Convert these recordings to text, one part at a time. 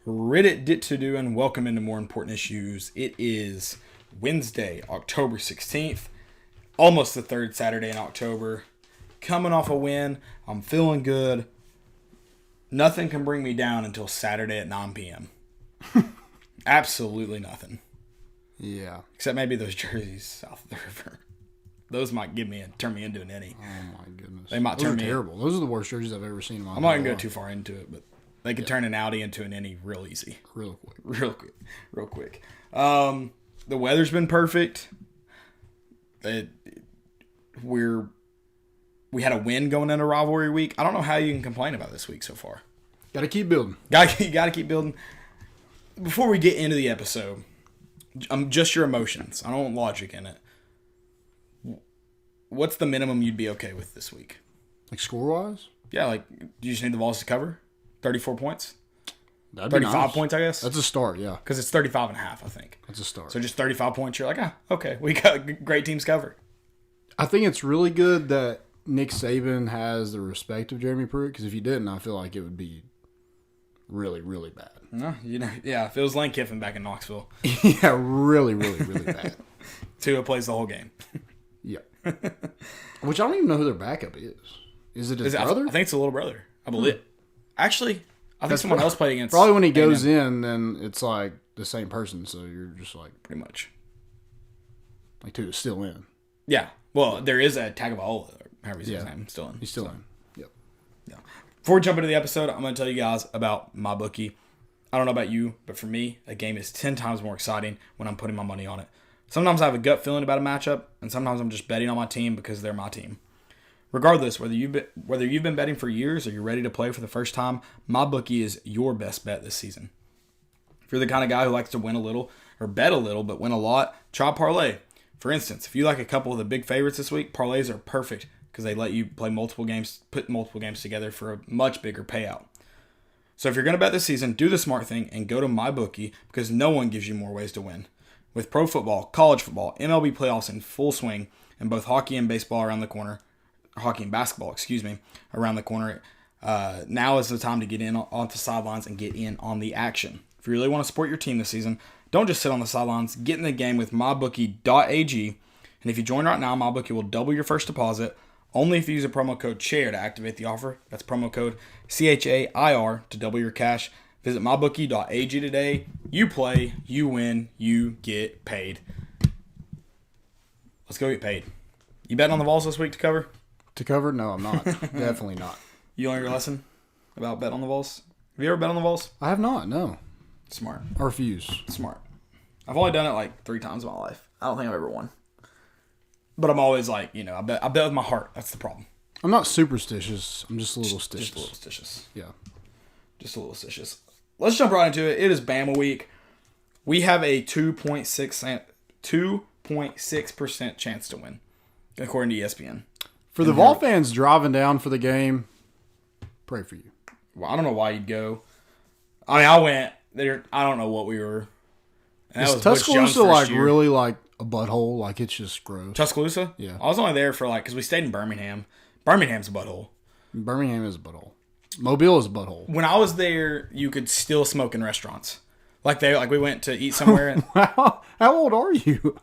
Reddit dit to do and welcome into more important issues. It is Wednesday, October 16th, almost the third Saturday in October. Coming off a win, I'm feeling good. Nothing can bring me down until Saturday at 9 p.m. Absolutely nothing. Yeah. Except maybe those jerseys south of the river. Those might turn me into an innie. Oh my goodness. They might Those turn are me terrible. Those are the worst jerseys I've ever seen in my life. I'm not going to go too far into it, but they could turn an Audi into an innie real easy. Real quick. Real quick. The weather's been perfect. We had a win going into rivalry week. I don't know how you can complain about this week so far. Got to keep building. Got to keep building. Before we get into the episode, just your emotions. I don't want logic in it. What's the minimum you'd be okay with this week? Like score-wise? Yeah, like, do you just need the Vols to cover? 34 points? That'd be 35 nice. points, I guess? That's a start, yeah. Because it's 35 and a half, I think. That's a start. So just 35 points, you're like, okay, we got great teams covered. I think it's really good that Nick Saban has the respect of Jeremy Pruitt, because if he didn't, I feel like it would be really, really bad. No, yeah, if it was Lane Kiffin back in Knoxville. Yeah, really, really, really bad. Tua plays the whole game. Yeah. Which I don't even know who their backup is. Is it his brother? I think it's a little brother. I believe. Actually, I think someone else played against. Probably when he goes in, then it's like the same person. So you're just like pretty much. Like Tua's still in. Yeah. Well, there is a Tagovailoa, however you say his name, still in. He's still in. Yep. Yeah. Before we jump into the episode, I'm going to tell you guys about MyBookie. I don't know about you, but for me, a game is 10 times more exciting when I'm putting my money on it. Sometimes I have a gut feeling about a matchup, and sometimes I'm just betting on my team because they're my team. Regardless, whether you've been betting for years or you're ready to play for the first time, MyBookie is your best bet this season. If you're the kind of guy who likes to win a little or bet a little but win a lot, try parlay. For instance, if you like a couple of the big favorites this week, parlays are perfect because they let you play multiple games, put multiple games together for a much bigger payout. So if you're going to bet this season, do the smart thing and go to MyBookie because no one gives you more ways to win. With pro football, college football, MLB playoffs in full swing, and both hockey and basketball around the corner, around the corner, now is the time to get in onto the sidelines and get in on the action. If you really want to support your team this season, don't just sit on the sidelines. Get in the game with mybookie.ag, and if you join right now, MyBookie will double your first deposit only if you use a promo code CHAIR to activate the offer. That's promo code CHAIR to double your cash. Visit mybookie.ag today. You play, you win, you get paid. Let's go get paid. You betting on the Vols this week to cover? To cover? No, I'm not. Definitely not. You learned your lesson about betting on the Vols? Have you ever bet on the Vols? I have not, no. Smart. I refuse. Smart. I've only done it like 3 times in my life. I don't think I've ever won. But I'm always like, I bet with my heart. That's the problem. I'm not superstitious. I'm just a little stitious. Just a little stitious. Yeah. Just a little stitious. Let's jump right into it. It is Bama week. We have a 2.6% chance to win, according to ESPN. For the Vol fans driving down for the game, pray for you. Well, I don't know why you'd go. I mean, I went there. I don't know what we were. Is Tuscaloosa really like a butthole? Like it's just gross. Tuscaloosa? Yeah. I was only there for because we stayed in Birmingham. Birmingham's a butthole. Birmingham is a butthole. Mobile is a butthole. When I was there, you could still smoke in restaurants. We went to eat somewhere. And How old are you?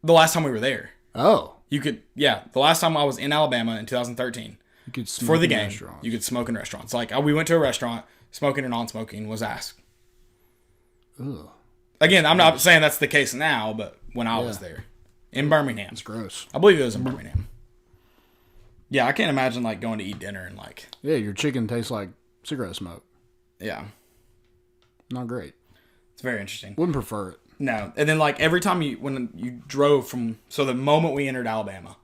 the last time we were there. Oh. You could, the last time I was in Alabama in 2013. You could smoke for the in game. Restaurants. You could smoke in restaurants. We went to a restaurant, smoking or non-smoking was asked. Ugh. Again, I'm not saying that's the case now, but when I was there. In Birmingham. It's gross. I believe it was in Birmingham. Yeah, I can't imagine going to eat dinner and Yeah, your chicken tastes like cigarette smoke. Yeah. Not great. It's very interesting. Wouldn't prefer it. No. And then every time when you drove the moment we entered Alabama,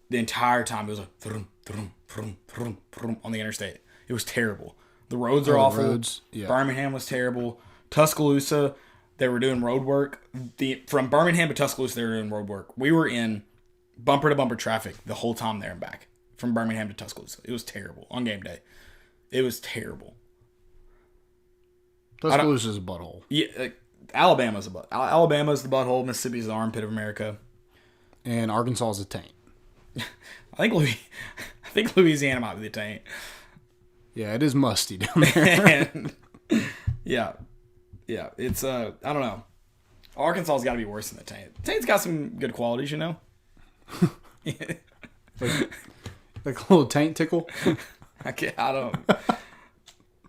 the entire time it was like thrum, thrum, thrum, thrum, thrum, on the interstate. It was terrible. The roads are awful. Roads, yeah. Birmingham was terrible. Tuscaloosa, they were doing road work. From Birmingham to Tuscaloosa, they were doing road work. We were in bumper to bumper traffic the whole time there and back from Birmingham to Tuscaloosa. It was terrible on game day. It was terrible. Tuscaloosa's a butthole. Yeah, Alabama's the butthole. Mississippi's the armpit of America, and Arkansas is a taint. I think Louisiana might be the taint. Yeah, it is musty down there. Yeah. Yeah. It's, I don't know. Arkansas's got to be worse than the Taint. Taint's got some good qualities, you know? Like a little taint tickle. I don't.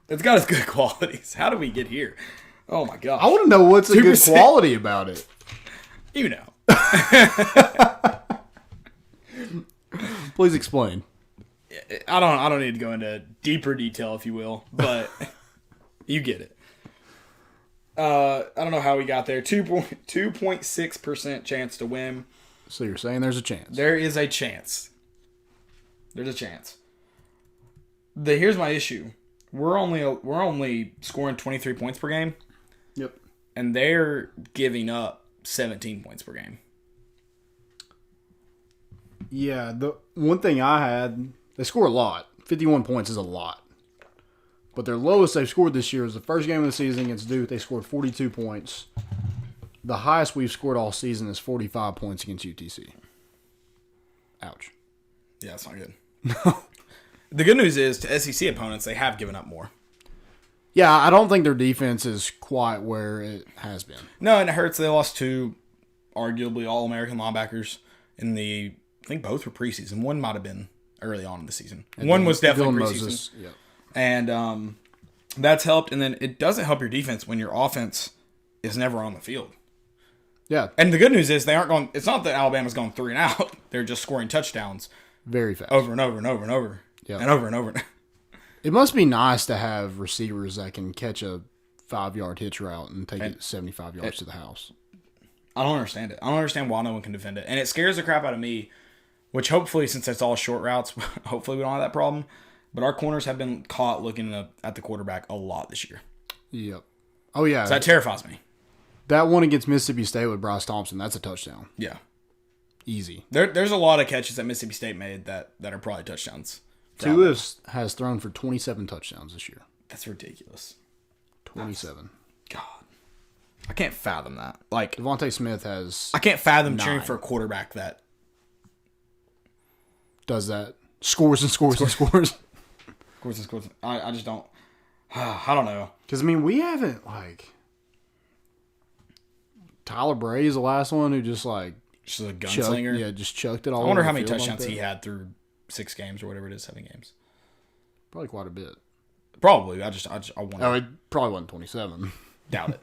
It's got its good qualities. How did we get here? Oh my gosh. I want to know what's a good 2%. quality about it. You know. Please explain. I don't need to go into deeper detail, if you will, but you get it. I don't know how we got there. 2.6% chance to win. So you're saying there's a chance? There is a chance. There's a chance. Here's my issue. We're only scoring 23 points per game. Yep. And they're giving up 17 points per game. Yeah, the one thing I had, they score a lot. 51 points is a lot. But their lowest they've scored this year is the first game of the season against Duke. They scored 42 points. The highest we've scored all season is 45 points against UTC. Ouch. Yeah, that's not good. The good news is, to SEC opponents, they have given up more. Yeah, I don't think their defense is quite where it has been. No, and it hurts. They lost two arguably All-American linebackers in I think both were preseason. One might have been early on in the season. And one was definitely Dylan preseason. Moses, yeah. And that's helped. And then it doesn't help your defense when your offense is never on the field. Yeah. And the good news is they aren't going. It's not that Alabama's going 3 and out. They're just scoring touchdowns Very fast. over and over and over and over. Yep. And over and over. It must be nice to have receivers that can catch a 5-yard hitch route and take it 75 yards to the house. I don't understand it. I don't understand why no one can defend it. And it scares the crap out of me, which hopefully, since it's all short routes, hopefully we don't have that problem. But our corners have been caught looking at the quarterback a lot this year. Yep. Oh, yeah. So that terrifies me. That one against Mississippi State with Bryce Thompson, that's a touchdown. Yeah. Easy. There's a lot of catches that Mississippi State made that are probably touchdowns. Tua has thrown for 27 touchdowns this year. That's ridiculous. 27. God. I can't fathom that. Like, Devontae Smith has... I can't fathom 9. cheering for a quarterback that does that. Scores and scores and scores. Scores and scores. I just don't... I don't know. Because, I mean, we haven't, like... Tyler Bray is the last one who just, like... Just a gunslinger. Just chucked it all I wonder over how the many field touchdowns like he that. had through 6 games or whatever it is, 7 games. Probably quite a bit. Probably. I wonder. Oh, it probably wasn't 27. Doubt it.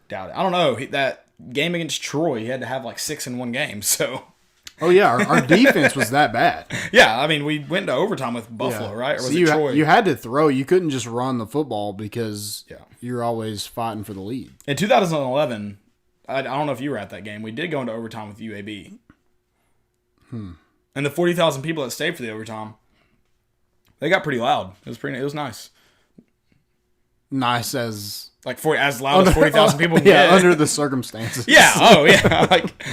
Doubt it. I don't know. That game against Troy, he had to have like 6 in one game. So, Oh, yeah. Our defense was that bad. yeah, I mean, we went to overtime with Buffalo, right? Or was So it Troy? you had to throw. You couldn't just run the football because Yeah. you're always fighting for the lead. In 2011, I don't know if you were at that game. We did go into overtime with UAB. And the 40,000 people that stayed for the overtime, they got pretty loud. It was nice. Nice as... Like as loud as 40,000 people can Yeah, get. under the circumstances. Yeah. Oh, yeah. Like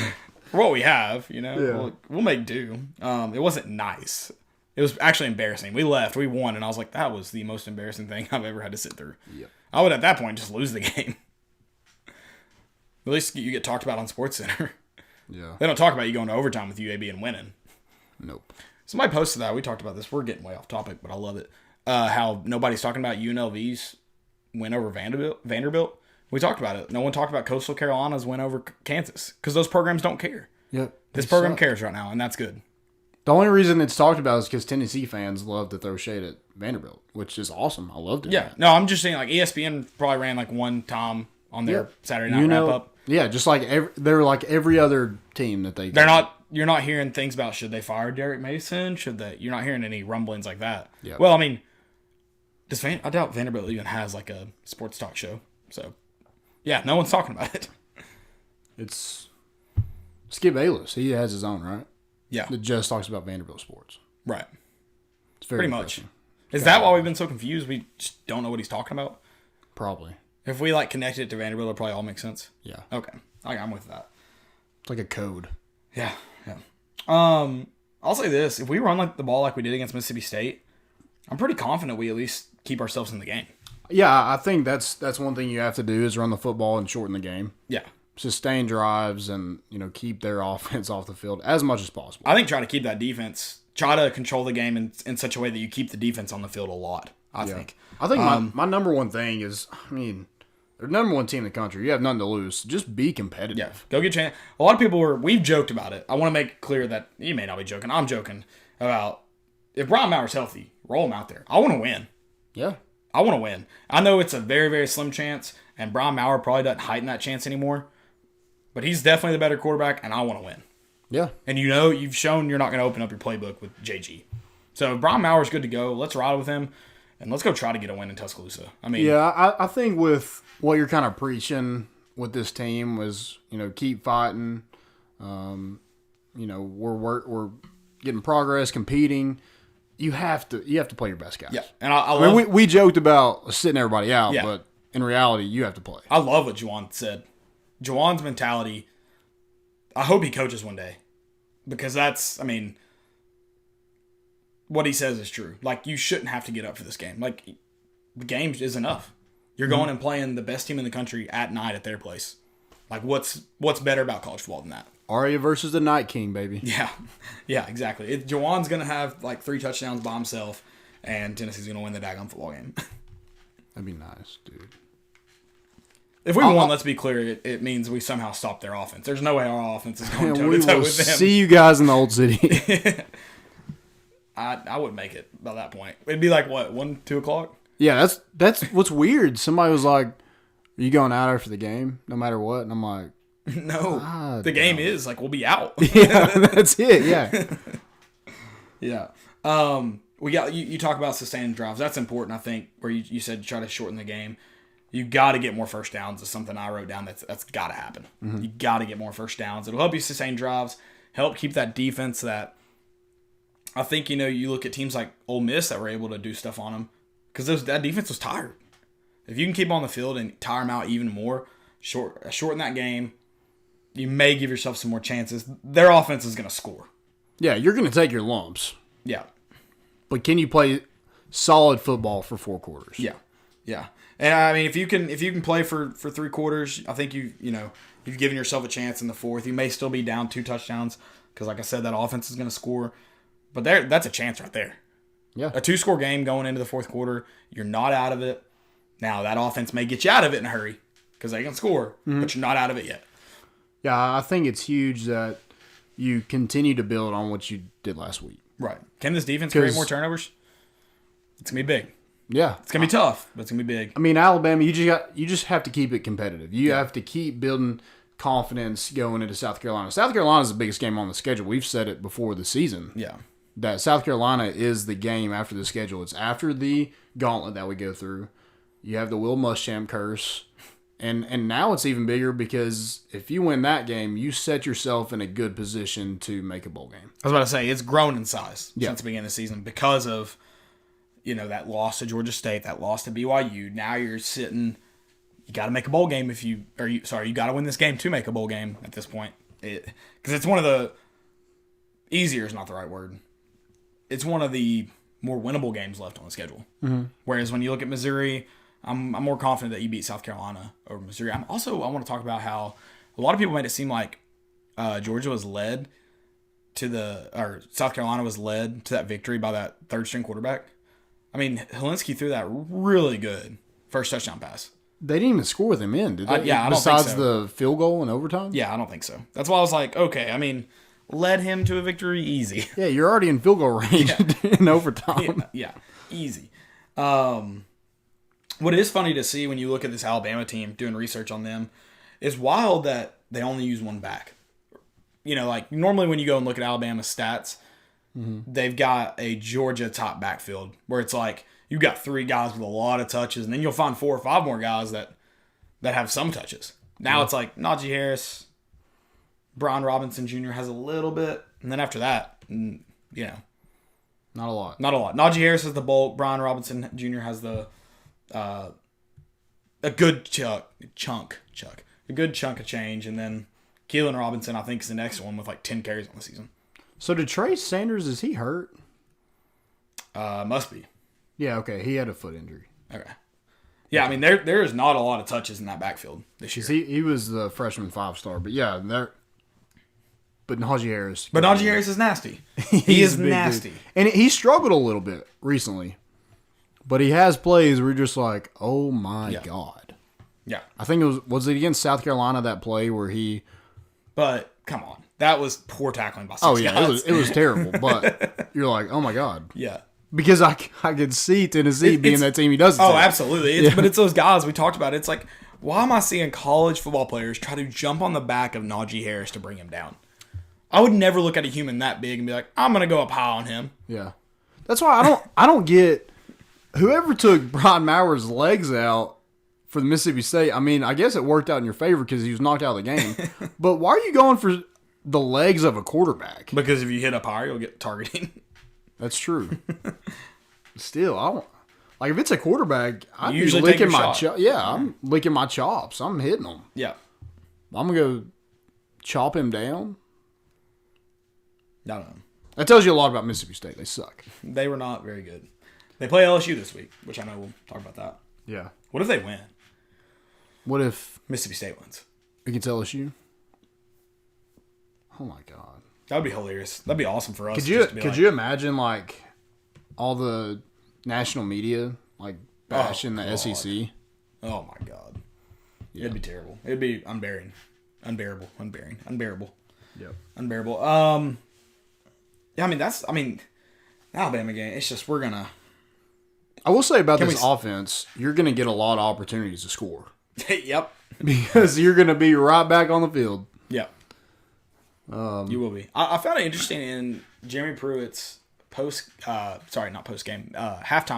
for what we have, you know, Yeah. we'll make do. It wasn't nice. It was actually embarrassing. We left, we won, and I was like, that was the most embarrassing thing I've ever had to sit through. Yep. I would at that point just lose the game. At least you get talked about on SportsCenter. Yeah. They don't talk about you going to overtime with UAB and winning. Nope. Somebody posted that. We talked about this. We're getting way off topic, but I love it. How nobody's talking about UNLV's win over Vanderbilt. We talked about it. No one talked about Coastal Carolina's win over Kansas because those programs don't care. Yep. This program cares right now, and that's good. The only reason it's talked about is because Tennessee fans love to throw shade at Vanderbilt, which is awesome. I loved it. Yeah. No, I'm just saying, like, ESPN probably ran, like, one time on their Saturday night wrap-up. Yeah, just like they're like every other team that they... You're not hearing things about should they fire Derek Mason? You're not hearing any rumblings like that. Yeah. Well, I mean, I doubt Vanderbilt even has, like, a sports talk show. So, yeah, no one's talking about it. It's Skip Bayless. He has his own, right? Yeah. That just talks about Vanderbilt sports. Right. It's very Pretty much. Is that why we've been so confused? We just don't know what he's talking about? Probably. If we, like, connected it to Vanderbilt, it'll probably all make sense. Yeah. Okay. I'm with that. It's like a code. Yeah. I'll say this. If we run like the ball like we did against Mississippi State, I'm pretty confident we at least keep ourselves in the game. Yeah, I think that's one thing you have to do is run the football and shorten the game. Yeah. Sustain drives and, keep their offense off the field as much as possible. I think try to keep that defense, try to control the game in such a way that you keep the defense on the field a lot. I think. I think my number one thing is, I mean, they're the number one team in the country. You have nothing to lose. Just be competitive. Yeah, go get chance. A lot of people we've joked about it. I want to make it clear that you may not be joking. I'm joking about if Brian Maurer's healthy, roll him out there. I want to win. Yeah. I want to win. I know it's a very, very slim chance, and Brian Maurer probably doesn't heighten that chance anymore. But he's definitely the better quarterback, and I want to win. Yeah. And you've shown you're not going to open up your playbook with JG. So if Brian Maurer's good to go, let's ride with him, and let's go try to get a win in Tuscaloosa. I mean, yeah, I think with what you're kind of preaching with this team was, keep fighting. We're getting progress, competing. You have to play your best guys. Yeah, and I mean, we joked about sitting everybody out, Yeah. but in reality, you have to play. I love what Juwan said. Juwan's mentality, I hope he coaches one day. Because what he says is true. Like, you shouldn't have to get up for this game. Like, the game is enough. You're going and playing the best team in the country at night at their place. Like, what's better about college football than that? Aria versus the Night King, baby. Yeah, exactly. Juwan's going to have, 3 touchdowns by himself, and Tennessee's going to win the daggone football game. That'd be nice, dude. If we won, let's be clear, it means we somehow stop their offense. There's no way our offense is going toe-to-toe with them. We will see you guys in the old city. I wouldn't make it by that point. It'd be like, what, 1, 2 o'clock? Yeah, that's what's weird. Somebody was like, are you going out after the game, no matter what? And I'm like, no. The game is, we'll be out. Yeah, that's it, yeah. Yeah. We got you talk about sustaining drives. That's important, I think, where you said you try to shorten the game. You got to get more first downs is something I wrote down that's got to happen. Mm-hmm. You got to get more first downs. It'll help you sustain drives, help keep that defense that I think, you look at teams like Ole Miss that were able to do stuff on them because that defense was tired. If you can keep on the field and tire them out even more, shorten that game, you may give yourself some more chances. Their offense is going to score. Yeah, you're going to take your lumps. Yeah. But can you play solid football for 4 quarters? Yeah. Yeah. And I mean, if you can play for 3 quarters, I think you've given yourself a chance in the 4th. You may still be down 2 touchdowns because, like I said, that offense is going to score. But that's a chance right there. Yeah. A 2-score game going into the 4th quarter, you're not out of it. Now, that offense may get you out of it in a hurry because they can score, but you're not out of it yet. Yeah, I think it's huge that you continue to build on what you did last week. Right. Can this defense create more turnovers? It's going to be big. Yeah. It's going to be tough, but it's going to be big. I mean, Alabama, you just have to keep it competitive. You have to keep building confidence going into South Carolina. South Carolina is the biggest game on the schedule. We've said it before the season. Yeah. That South Carolina is the game after the schedule. It's after the gauntlet that we go through. You have the Will Muschamp curse. And now it's even bigger because if you win that game, you set yourself in a good position to make a bowl game. I was about to say, it's grown in size since the beginning of the season because of, that loss to Georgia State, that loss to BYU. Now you're sitting, you got to make a bowl game you got to win this game to make a bowl game at this point. Because it's one of the, easier is not the right word. It's one of the more winnable games left on the schedule. Mm-hmm. Whereas when you look at Missouri, I'm more confident that you beat South Carolina over Missouri. I want to talk about how a lot of people made it seem like Georgia was led or South Carolina was led to that victory by that third-string quarterback. I mean, Helinski threw that really good first touchdown pass. They didn't even score them in, did they? I don't think Besides so. The field goal in overtime? Yeah, I don't think so. That's why I was like, okay, I mean, led him to a victory easy. Yeah, you're already in field goal range in overtime. Yeah, easy. What is funny to see when you look at this Alabama team, doing research on them, is wild that they only use one back. Normally when you go and look at Alabama's stats, they've got a Georgia top backfield where it's like you've got 3 guys with a lot of touches, and then you'll find 4 or 5 more guys that have some touches. Now it's like Najee Harris, Brian Robinson Jr. has a little bit, and then after that, not a lot. Not a lot. Najee Harris has the bulk. Brian Robinson Jr. has the a good chunk of change, and then Keelan Robinson, I think, is the next one with 10 carries on the season. So did Trey Sanders, is he hurt? Must be. Yeah, okay. He had a foot injury. Okay. Yeah, I mean, there is not a lot of touches in that backfield this year. He was the freshman 5-star, but yeah, but Najee Harris. But Najee Harris is nasty. He is nasty. Dude. And he struggled a little bit recently. But he has plays where you're just like, oh my God. Yeah. I think was it against South Carolina, that play where he... But, come on. That was poor tackling by 6 Oh, yeah, guys. it was terrible. But you're like, oh my God. Yeah. Because I could see Tennessee being that team he doesn't. Oh, absolutely. But it's those guys we talked about. It's like, why am I seeing college football players try to jump on the back of Najee Harris to bring him down? I would never look at a human that big and be like, I'm going to go up high on him. Yeah. That's why I don't get whoever took Brian Maurer's legs out for the Mississippi State. I mean, I guess it worked out in your favor because he was knocked out of the game. But why are you going for the legs of a quarterback? Because if you hit up higher, you'll get targeting. That's true. Still, I don't like if it's a quarterback. I'm usually licking take your my shot. I'm licking my chops. I'm hitting them. Yeah. I'm gonna go chop him down. I don't know. That tells you a lot about Mississippi State. They suck. They were not very good. They play LSU this week, which I know we'll talk about that. Yeah. What if they win? What if Mississippi State wins? against LSU? Oh my God. That would be hilarious. That'd be awesome for us. Could you imagine like all the national media like bashing the SEC? Oh my God. Yeah. It'd be terrible. It'd be unbearable. Yep. Unbearable. Yeah, I mean, Alabama game. It's just I will say about this offense, you're gonna get a lot of opportunities to score. Yep. Because you're gonna be right back on the field. Yep. You will be. I found it interesting in Jeremy Pruitt's halftime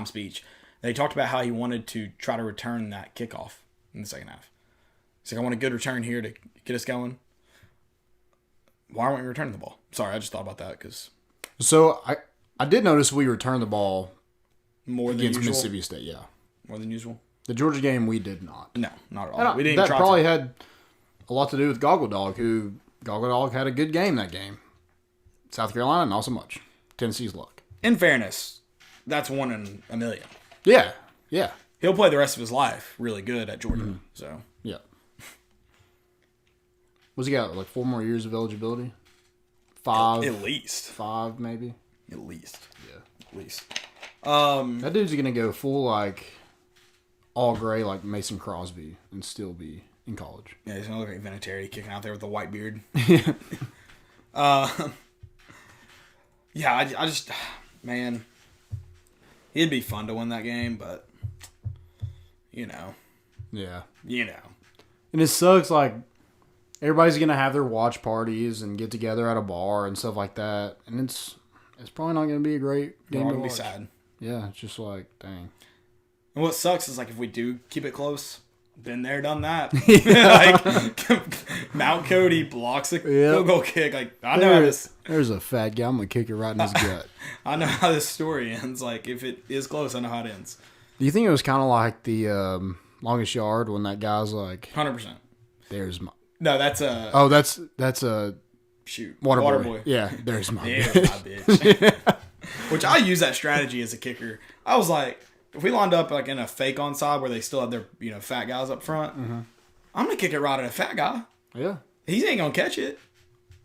speech. They talked about how he wanted to try to return that kickoff in the second half. He's like, I want a good return here to get us going. Why aren't we returning the ball? Sorry, I just thought about that because. So I did notice we returned the ball more than against usual? Mississippi State. Yeah, more than usual. The Georgia game we did not. No, not at all. We didn't. That try probably to. had a lot to do with Goggle Dog, who Goggle Dog had a good game that game. South Carolina, not so much. Tennessee's luck. In fairness, that's 1 in a million. Yeah, yeah. He'll play the rest of his life really good at Georgia. Mm-hmm. So yeah. What's he got? Like 4 more years of eligibility? 5 at least. 5 maybe. At least. Yeah. At least. That dude's gonna go full like all gray like Mason Crosby and still be in college. Yeah, he's gonna look like Vinatieri kicking out there with the white beard. Yeah, I just, man, it'd be fun to win that game, but Yeah. And it sucks. Like everybody's gonna have their watch parties and get together at a bar and stuff like that, and it's probably not gonna be a great game to watch. Be sad. Yeah, it's just like dang. And what sucks is like if we do keep it close, been there, done that. Like Mount Cody blocks a field goal kick. Like I know how this. There's a fat guy. I'm gonna kick it right in his gut. I know how this story ends. Like if it is close, I know how it ends. Do you think it was kind of like the longest yard when that guy's like 100%? There's my. No, that's a. Oh, that's a. Shoot, water boy. Yeah, there's my bitch. Which I use that strategy as a kicker. I was like, if we lined up like in a fake onside where they still have their fat guys up front, I'm gonna kick it right at a fat guy. Yeah, he ain't gonna catch it,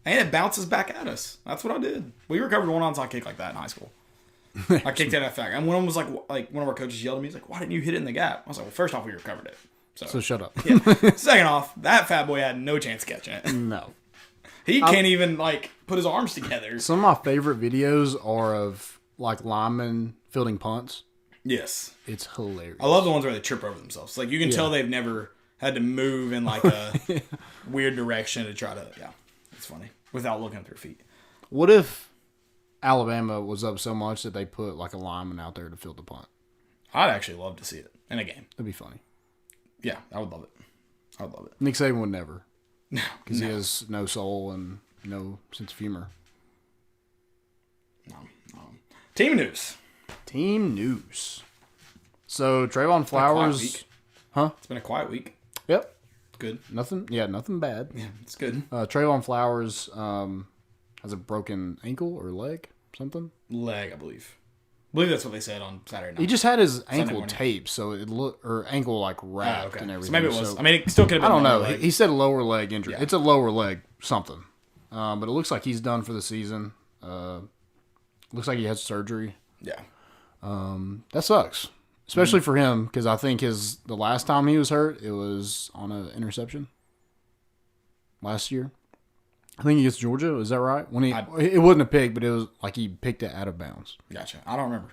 and it bounces back at us. That's what I did. We recovered one onside kick like that in high school. I kicked it at a fat guy, and one of them was like one of our coaches yelled at me. He's like, "Why didn't you hit it in the gap?" I was like, "Well, first off, we recovered it." So shut up. Yeah. Second off, that fat boy had no chance catching it. No. He can't even like put his arms together. Some of my favorite videos are of like linemen fielding punts. Yes. It's hilarious. I love the ones where they trip over themselves. Like you can tell they've never had to move in like a weird direction to try to it's funny. Without looking at their feet. What if Alabama was up so much that they put like a lineman out there to field the punt? I'd actually love to see it in a game. That'd be funny. Yeah, I would love it. I would love it. Nick Saban would never. No. Because he has no soul and no sense of humor. No. Team news. So Trayvon Flowers. Huh? It's been a quiet week. Yep. Good. Nothing bad. Yeah, it's good. Trayvon Flowers has a broken ankle or leg, something. Leg, I believe. I believe that's what they said on Saturday night. He just had his ankle taped, so it looked, or ankle like wrapped and everything. So maybe it was. I mean, it still could have been. I don't know. Leg. He said lower leg injury. Yeah. It's a lower leg something, but it looks like he's done for the season. Looks like he had surgery. Yeah. That sucks especially for him because I think the last time he was hurt, it was on an interception last year. I think against Georgia. Is that right? It wasn't a pick, but it was like he picked it out of bounds. Gotcha. I don't remember.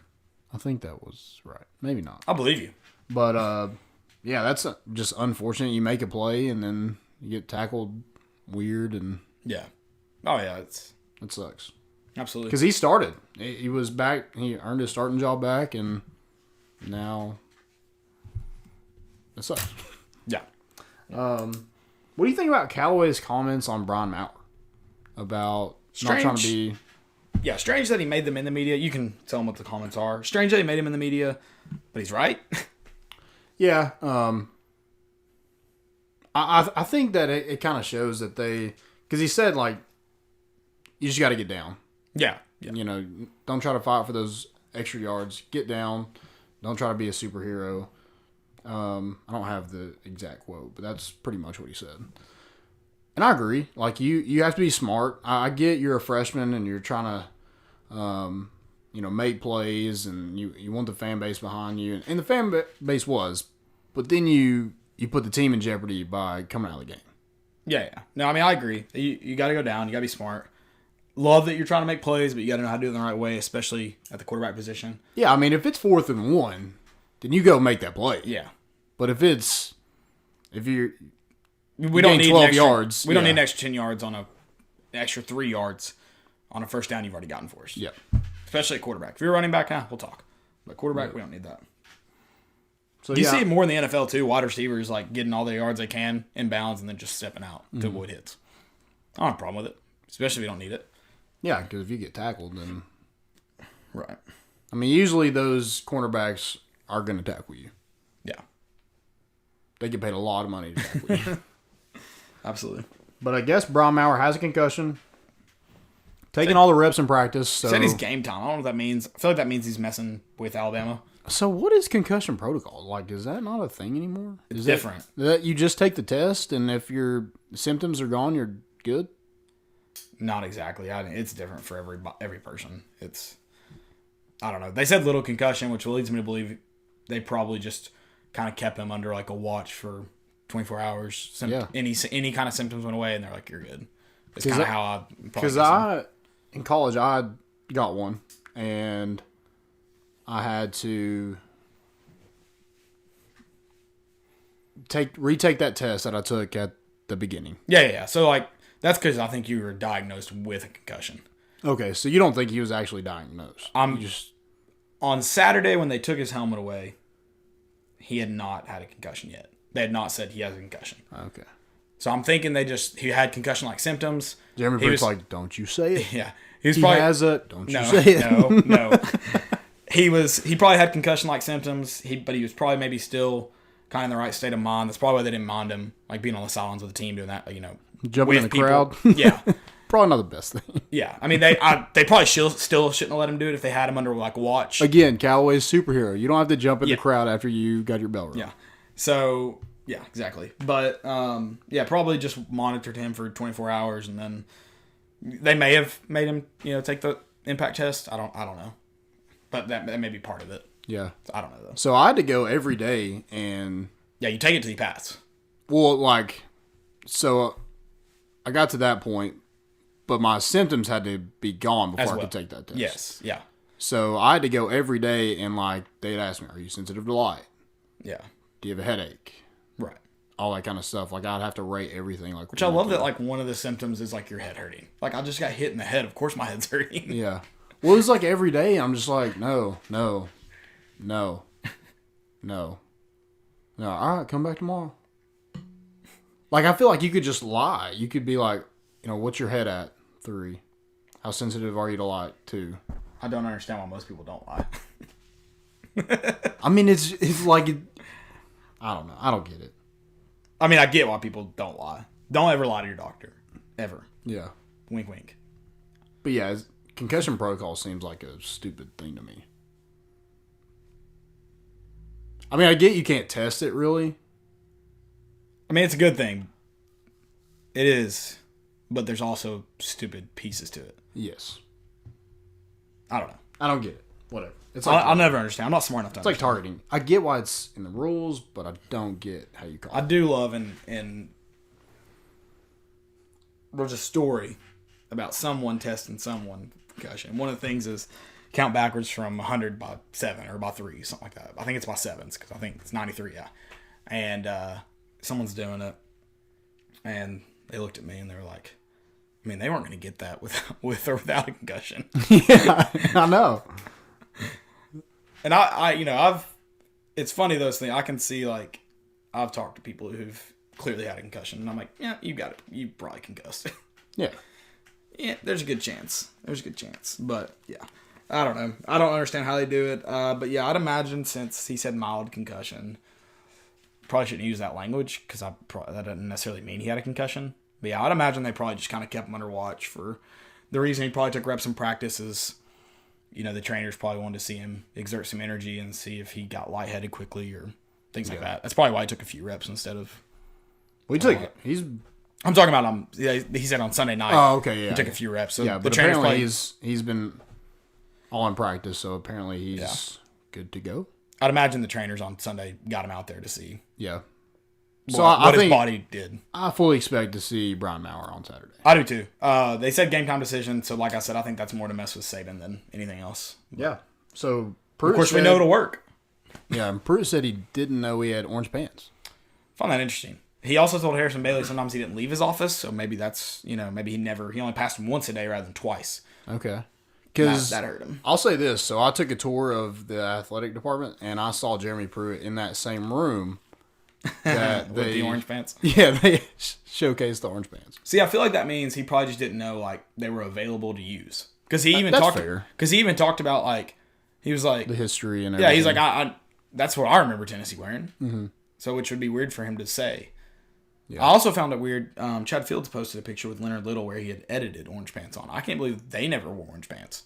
I think that was right. Maybe not. I believe you. But yeah, that's just unfortunate. You make a play and then you get tackled weird and yeah. Oh yeah, that sucks. Absolutely. Because he started. He was back. He earned his starting job back, and now it sucks. Yeah. What do you think about Callaway's comments on Brian Maurer about not trying to be? Yeah, strange that he made them in the media. You can tell him what the comments are. Strange that he made him in the media, but he's right. Yeah. I think that it kind of shows that because he said like you just got to get down. Yeah. You know, don't try to fight for those extra yards. Get down. Don't try to be a superhero. I don't have the exact quote, but that's pretty much what he said. And I agree. Like, you have to be smart. I get you're a freshman and you're trying to, make plays and you want the fan base behind you. And the fan base was. But then you put the team in jeopardy by coming out of the game. Yeah. No, I mean, I agree. You got to go down. You got to be smart. Love that you're trying to make plays, but you got to know how to do it in the right way, especially at the quarterback position. Yeah, I mean, if it's 4th and 1, then you go make that play. Yeah. But if you're we don't need 12 yards. We don't need an extra 10 yards on an extra 3 yards on a first down you've already gotten for us. Yeah. Especially at quarterback. If you're running back, we'll talk. But quarterback, we don't need that. So you see it more in the NFL too. Wide receivers like getting all the yards they can in bounds and then just stepping out to avoid hits. I don't have a problem with it, especially if you don't need it. Yeah, because if you get tackled, then right. I mean, usually those cornerbacks are going to tackle you. Yeah. They get paid a lot of money to tackle you. Absolutely. But I guess Brian Maurer has a concussion. Taking all the reps in practice. So. Said he's game time. I don't know what that means. I feel like that means he's messing with Alabama. So what is concussion protocol? Like, is that not a thing anymore? It's different. That you just take the test, and if your symptoms are gone, you're good? Not exactly. It's different for every person. I don't know. They said little concussion, which leads me to believe they probably just kind of kept him under like a watch for 24 hours. Any kind of symptoms went away, and they're like, "You're good." It's kind of how I. Because in college I got one, and I had to retake that test that I took at the beginning. Yeah. So like that's because I think you were diagnosed with a concussion. Okay, so you don't think he was actually diagnosed? On Saturday when they took his helmet away, he had not had a concussion yet. They had not said he has a concussion. Okay. So I'm thinking he had concussion-like symptoms. Jeremy Pruitt's like, don't you say it. Yeah. He has it. Don't you say it. No. He probably had concussion-like symptoms, but he was probably maybe still kind of in the right state of mind. That's probably why they didn't mind him, like being on the sidelines with the team doing that, jumping in the crowd. Yeah. Probably not the best thing. Yeah. I mean, they probably still shouldn't have let him do it if they had him under, like, watch. Again, Callaway's superhero. You don't have to jump in the crowd after you got your bell rung. Yeah. So, yeah, exactly. But, probably just monitored him for 24 hours, and then they may have made him, take the impact test. I don't know. But that may be part of it. Yeah. I don't know, though. So I had to go every day, and... Yeah, you take it to the pass. Well, so I got to that point, but my symptoms had to be gone before I could take that test. Yes, yeah. So I had to go every day, and, they'd ask me, are you sensitive to light? Yeah. Do you have a headache? Right. All that kind of stuff. I'd have to rate everything. Which I love that, one of the symptoms is, your head hurting. I just got hit in the head. Of course my head's hurting. Yeah. Well, it was every day. I'm just like, no. All right, come back tomorrow. I feel like you could just lie. You could be like, what's your head at? 3. How sensitive are you to light? 2. I don't understand why most people don't lie. I mean, it's I don't know. I don't get it. I mean, I get why people don't lie. Don't ever lie to your doctor. Ever. Yeah. Wink, wink. But yeah, concussion protocol seems like a stupid thing to me. I mean, I get you can't test it, really. I mean, it's a good thing. It is. But there's also stupid pieces to it. Yes. I don't know. I don't get it. whatever. It's I'll never understand. I'm not smart enough to It's like targeting. I get why it's in the rules, but I don't get how you call it. I do love and there's a story about someone testing someone concussion. One of the things is count backwards from 100 by 7 or by 3, something like that. I think it's by 7s because I think it's 93, yeah. And someone's doing it, and they looked at me and they were like, I mean, they weren't going to get that with or without a concussion. Yeah, I know. And it's funny, those things. I can see, like, I've talked to people who've clearly had a concussion, and I'm like, yeah, you got it. You probably concussed. Yeah. Yeah, there's a good chance. But, yeah. I don't know. I don't understand how they do it. But, yeah, I'd imagine since he said mild concussion, probably shouldn't use that language because that doesn't necessarily mean he had a concussion. But, yeah, I'd imagine they probably just kind of kept him under watch for the reason he probably took reps in practice is, the trainers probably wanted to see him exert some energy and see if he got lightheaded quickly or things like that. That's probably why he took a few reps instead of... Well, I'm talking about he said on Sunday night. Oh, okay, yeah. He took a few reps. So yeah, but apparently he's been all in practice, so apparently he's good to go. I'd imagine the trainers on Sunday got him out there to see. Yeah. So what his body did. I fully expect to see Brian Maurer on Saturday. I do too. They said game time decision, so like I said, I think that's more to mess with Saban than anything else. Yeah. So Pruitt, of course, we know it'll work. Yeah, and Pruitt said he didn't know he had orange pants. I found that interesting. He also told Harrison Bailey sometimes he didn't leave his office, so maybe that's, maybe he only passed him once a day rather than twice. Okay. Because that hurt him. I'll say this. So I took a tour of the athletic department, and I saw Jeremy Pruitt in that same room. With the orange pants? Yeah, they showcased the orange pants. See, I feel like that means he probably just didn't know, like, they were available to use. Because he even talked about, like, he was like... the history and everything. Yeah, he's like, I that's what I remember Tennessee wearing. Mm-hmm. So which would be weird for him to say. Yeah. I also found it weird. Chad Fields posted a picture with Leonard Little where he had edited orange pants on. I can't believe they never wore orange pants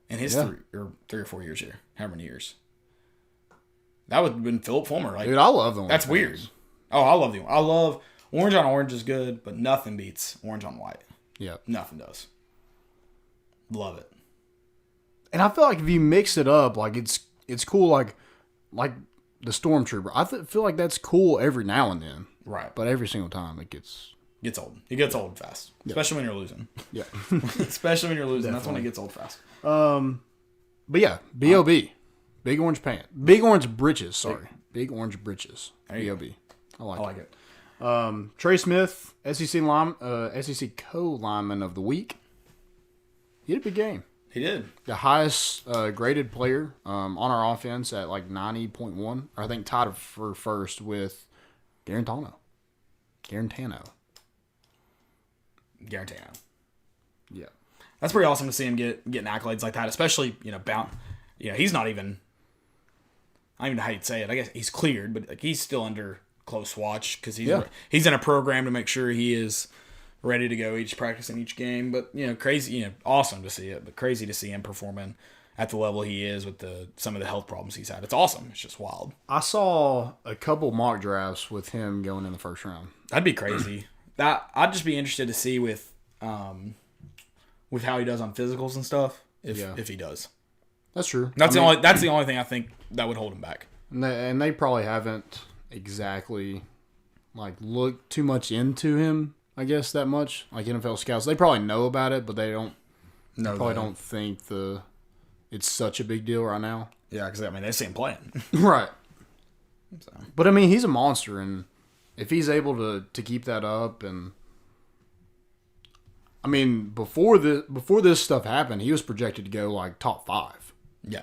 in his 3 or 4 years here. How many years? That would have been Philip Fulmer. Like, dude, I love them. That's weird. Oh, I love orange on orange is good, but nothing beats orange on white. Yeah, nothing does. Love it. And I feel like if you mix it up, like it's cool. Like the Stormtrooper. I feel like that's cool every now and then. Right. But every single time it gets old. It gets old fast. Yep. Especially when you're losing. Yeah. Especially when you're losing. Definitely. That's when it gets old fast. But yeah, B.O.B. Big orange pants. Big orange britches, sorry. Big orange britches. B.O.B. I like it. Trey Smith, SEC co-lineman of the week. He had a big game. He did. The highest graded player on our offense at like 90.1. I think tied for first with Garantano. Yeah. That's pretty awesome to see him getting accolades like that, especially, he's not even, I don't even know how you'd say it. I guess he's cleared, but like he's still under close watch because he's in a program to make sure he is ready to go each practice and each game. But, crazy, awesome to see it, but crazy to see him performing at the level he is with some of the health problems he's had. It's awesome. It's just wild. I saw a couple mock drafts with him going in the first round. That'd be crazy. I'd just be interested to see with how he does on physicals and stuff. If he does. That's true. That's the only thing I think that would hold him back. And they probably haven't exactly looked too much into him, I guess, that much. Like NFL scouts, they probably know about it, but they don't. Don't think it's such a big deal right now. Yeah, because they see him playing. Right. So. But he's a monster, and if he's able to keep that up, and before this stuff happened, he was projected to go top 5. Yeah.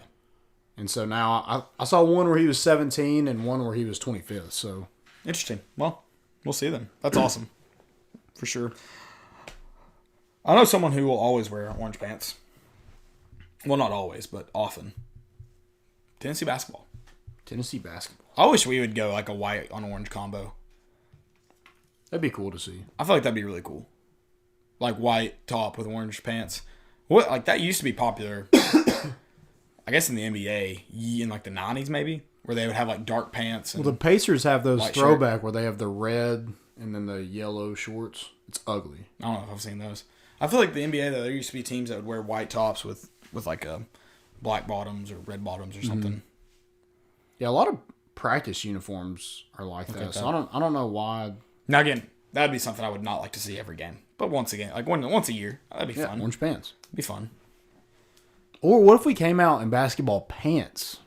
And so now I saw one where he was 17 and one where he was 25th. So interesting. Well, we'll see then. That's awesome. For sure. I know someone who will always wear orange pants. Well, not always, but often. Tennessee basketball. I wish we would go a white on orange combo. That'd be cool to see. I feel like that'd be really cool. White top with orange pants. What that used to be popular. I guess in the NBA in the 90s maybe, where they would have dark pants. And the Pacers have those throwback where they have the red and then the yellow shorts. It's ugly. I don't know if I've seen those. I feel like the NBA though, there used to be teams that would wear white tops with a black bottoms or red bottoms or something. Yeah, a lot of practice uniforms are like that. So I don't know why. Now again, that'd be something I would not like to see every game. But once again, like once a year, that'd be fun. Orange pants. Be fun. Or what if we came out in basketball pants?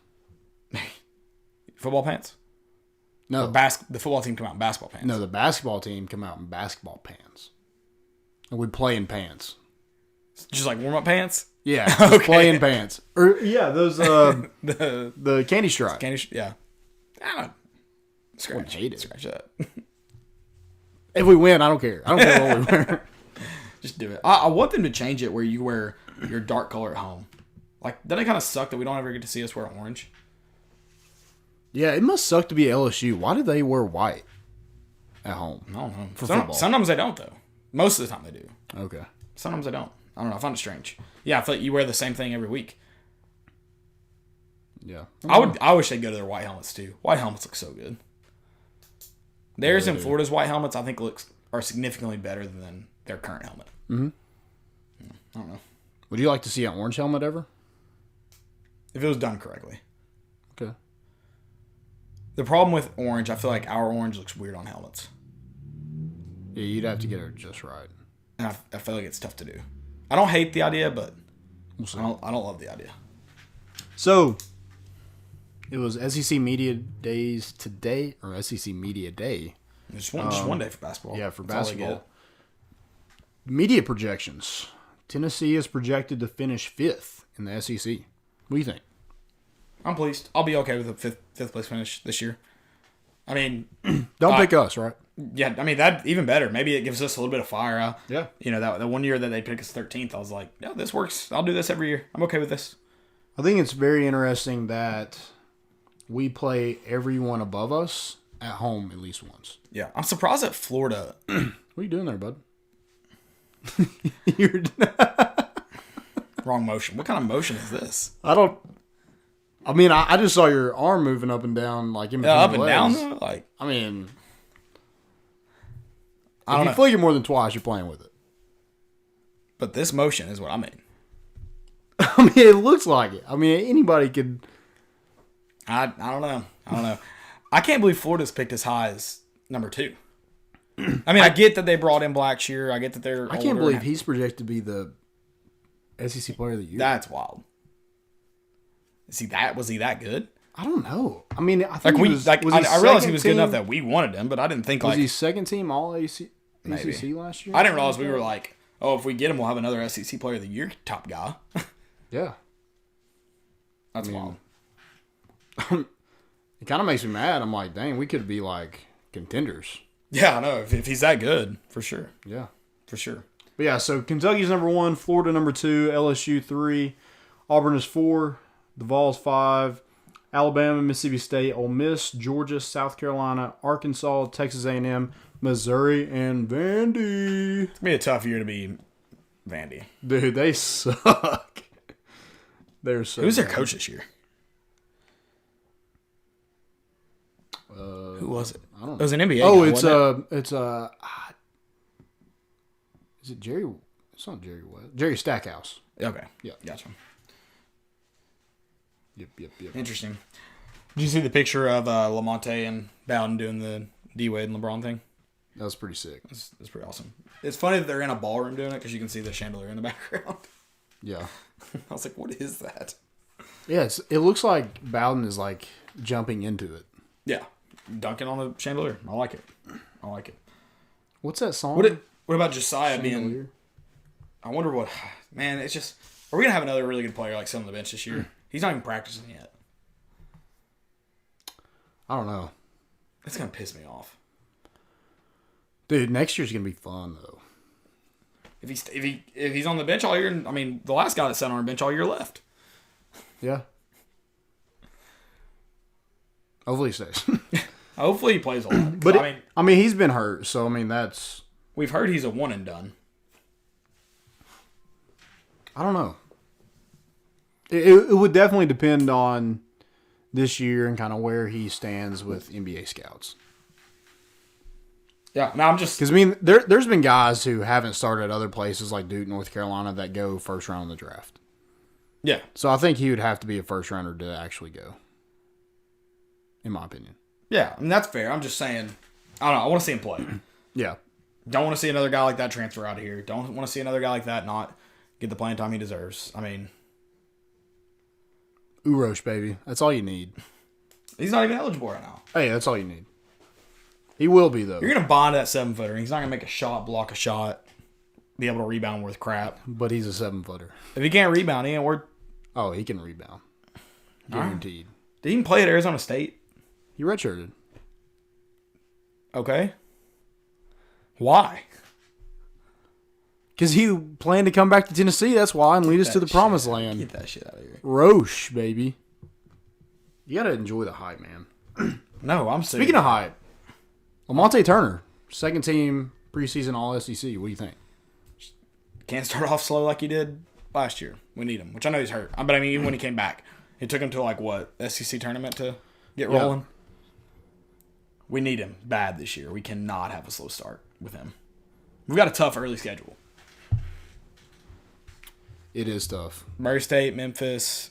Football pants? No. The football team come out in basketball pants. No, the basketball team come out in basketball pants. And we play in pants. Just like warm-up pants? Yeah, just play in pants. Or those the candy stripe. Yeah. Scratch. Hate it. Scratch that. If we win, I don't care. I don't care what we wear. Just do it. I want them to change it where you wear your dark color at home. Like, doesn't it kind of suck that we don't ever get to see us wear orange? Yeah, it must suck to be LSU. Why do they wear white at home? I don't know. For football. Sometimes they don't, though. Most of the time they do. Okay. Sometimes they don't. I don't know. I find it strange. Yeah, I feel like you wear the same thing every week. Yeah. I wish they'd go to their white helmets, too. White helmets look so good. Theirs and Florida's white helmets, I think, are significantly better than their current helmet. Mm-hmm. I don't know. Would you like to see an orange helmet ever? If it was done correctly. Okay. The problem with orange, I feel like our orange looks weird on helmets. Yeah, you'd have to get it just right. And I feel like it's tough to do. I don't hate the idea, but We'll see. I don't love the idea. So, it was SEC Media Days today, or SEC Media Day. Just one day for basketball. Yeah, for That's all they basketball. Media projections. Tennessee is projected to finish 5th in the SEC. What do you think? I'm pleased. I'll be okay with a fifth place finish this year. I mean, Don't pick us, right? yeah. I mean, that even better. Maybe it gives us a little bit of fire. Yeah. You know, that one year that they picked us 13th, I was like, no, this works. I'll do this every year. I'm okay with this. I think it's very interesting that we play everyone above us at home at least once. Yeah, I'm surprised that Florida. What are you doing there, bud? Wrong motion. What kind of motion is this? I just saw your arm moving up and down, like in between Up the and legs. down though. Like, I mean, I don't if know. you flick it more than twice, you're playing with it. But this motion is what I mean. I mean, it looks like it. I mean, anybody could. I don't know. I can't believe Florida's picked as high as number 2. I mean, I get that they brought in Blackshear. I get that they're. I can't believe he's projected to be the SEC Player of the Year. That's wild. Was he that good? I don't know. I mean, I think I realized he was good enough that we wanted him, but I didn't think was he second team All ACC maybe. last year? I didn't realize we were like, oh, if we get him, we'll have another SEC Player of the Year top guy. Yeah, That's wild. It kind of makes me mad. I'm like, dang, we could be like contenders. Yeah, I know. If he's that good, for sure. Yeah, For sure. but yeah. So Kentucky's number 1, Florida number 2, LSU 3, Auburn is 4, the Vols 5, Alabama, Mississippi State, Ole Miss, Georgia, South Carolina, Arkansas, Texas A&M, Missouri, and Vandy. It's gonna be a tough year to be Vandy. Dude, they suck. They're so. Who's their bad. coach this year? Who was it? I don't know. It was an NBA. Oh, guy, it's wasn't is it Jerry? It's not Jerry West. Jerry Stackhouse. it? Okay. Yeah. Gotcha. Yep. Interesting. Did you see the picture of Lamonte and Bowden doing the D-Wade and LeBron thing? That was pretty sick. That's pretty awesome. It's funny that they're in a ballroom doing it because you can see the chandelier in the background. Yeah. I was like, what is that? Yeah, it looks like Bowden is like jumping into it. Yeah. Dunking on the chandelier. I like it. What's that song? What about Josiah being... Chandelier? I wonder what... Man, it's just... Are we going to have another really good player like sitting on the bench this year? He's not even practicing yet. I don't know. That's going to piss me off. Dude, next year's gonna be fun though. If he's on the bench all year, I mean, the last guy that sat on our bench all year left. Yeah. Hopefully he stays. Hopefully he plays a lot. But I mean, he's been hurt, so I mean that's. We've heard he's a one and done. I don't know. It would definitely depend on this year and kind of where he stands with NBA scouts. Yeah, no, I'm just... Because, I mean, there's been guys who haven't started at other places like Duke, North Carolina, that go first round in the draft. Yeah. So I think he would have to be a first rounder to actually go, in my opinion. Yeah, I mean, that's fair. I'm just saying, I don't know. I want to see him play. Yeah. Don't want to see another guy like that transfer out of here. Don't want to see another guy like that not get the playing time he deserves. I mean, Urosh, baby. That's all you need. he's not even eligible right now. Hey, that's all you need. He will be, though. You're going to bond that 7-footer. He's not going to make a shot, block a shot, be able to rebound worth crap. But he's a 7-footer. If he can't rebound, he ain't worth. Oh, he can rebound. Guaranteed. Did he even play at Arizona State? He redshirted. Okay. Why? Because he planned to come back to Tennessee. That's why, and lead us to the promised land. Get that shit out of here. Roche, baby. You got to enjoy the hype, man. No, I'm serious. Speaking of hype, Lamonte Turner, second team preseason All-SEC. What do you think? Can't start off slow like he did last year. We need him, which I know he's hurt. But I mean, even when he came back, it took him to like what, SEC tournament to get rolling? We need him bad this year. We cannot have a slow start with him. We've got a tough early schedule. It is tough. Murray State, Memphis.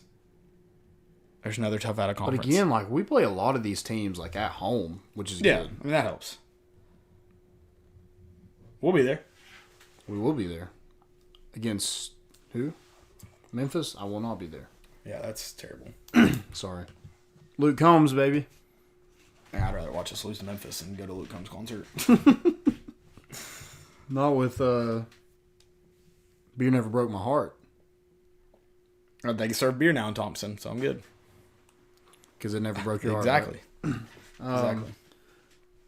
There's another tough out of But conference. again, like we play a lot of these teams like at home, which is yeah, good. I mean, that helps. We'll be there. We will be there. Against who? Memphis? I will not be there. Yeah, that's terrible. Sorry. Luke Combs, baby. Man, I'd rather watch us lose to Memphis than go to Luke Combs' concert. Not with Beer Never Broke My Heart. They can serve beer now in Thompson, so I'm good. Because it never broke your heart. Exactly. Right? Exactly.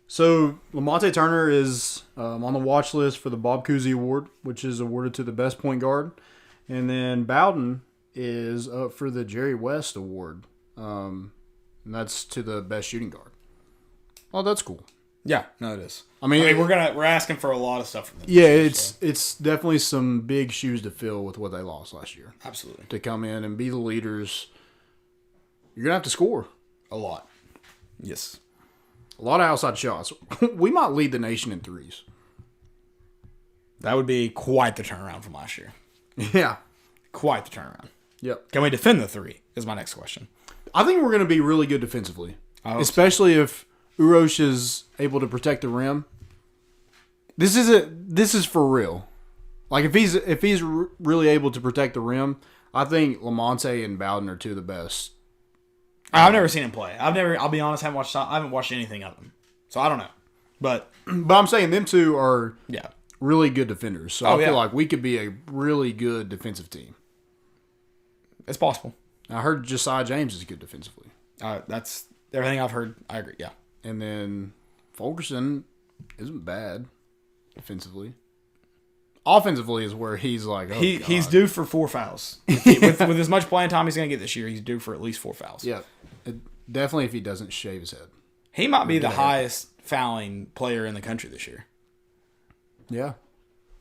So, Lamonte Turner is on the watch list for the Bob Cousy Award, which is awarded to the best point guard. And then Bowden is up for the Jerry West Award. And that's to the best shooting guard. Oh, that's cool. Yeah, no, it is. I mean, we're asking for a lot of stuff from them. Yeah, year, it's definitely some big shoes to fill with what they lost last year. Absolutely. To come in and be the leaders, you're going to have to score. A lot. Yes. A lot of outside shots. We might lead the nation in threes. That would be quite the turnaround from last year. Yeah. Quite the turnaround. Yep. Can we defend the three is my next question. I think we're going to be really good defensively. Especially if Urosh is able to protect the rim. This is for real. Like if he's really able to protect the rim, I think Lamonte and Bowden are two of the best. I've never seen him play. I'll be honest, I haven't watched anything of him. So I don't know. But I'm saying them two are yeah, really good defenders. So I feel like we could be a really good defensive team. It's possible. I heard Josiah James is good defensively. That's everything I've heard. I agree. Yeah. And then Fulkerson isn't bad defensively. Offensively is where he's like, oh, he's due for 4 fouls. With as much playing time he's going to get this year, he's due for at least 4 fouls. Yeah, definitely if he doesn't shave his head. He might be the highest fouling player in the country this year. Yeah.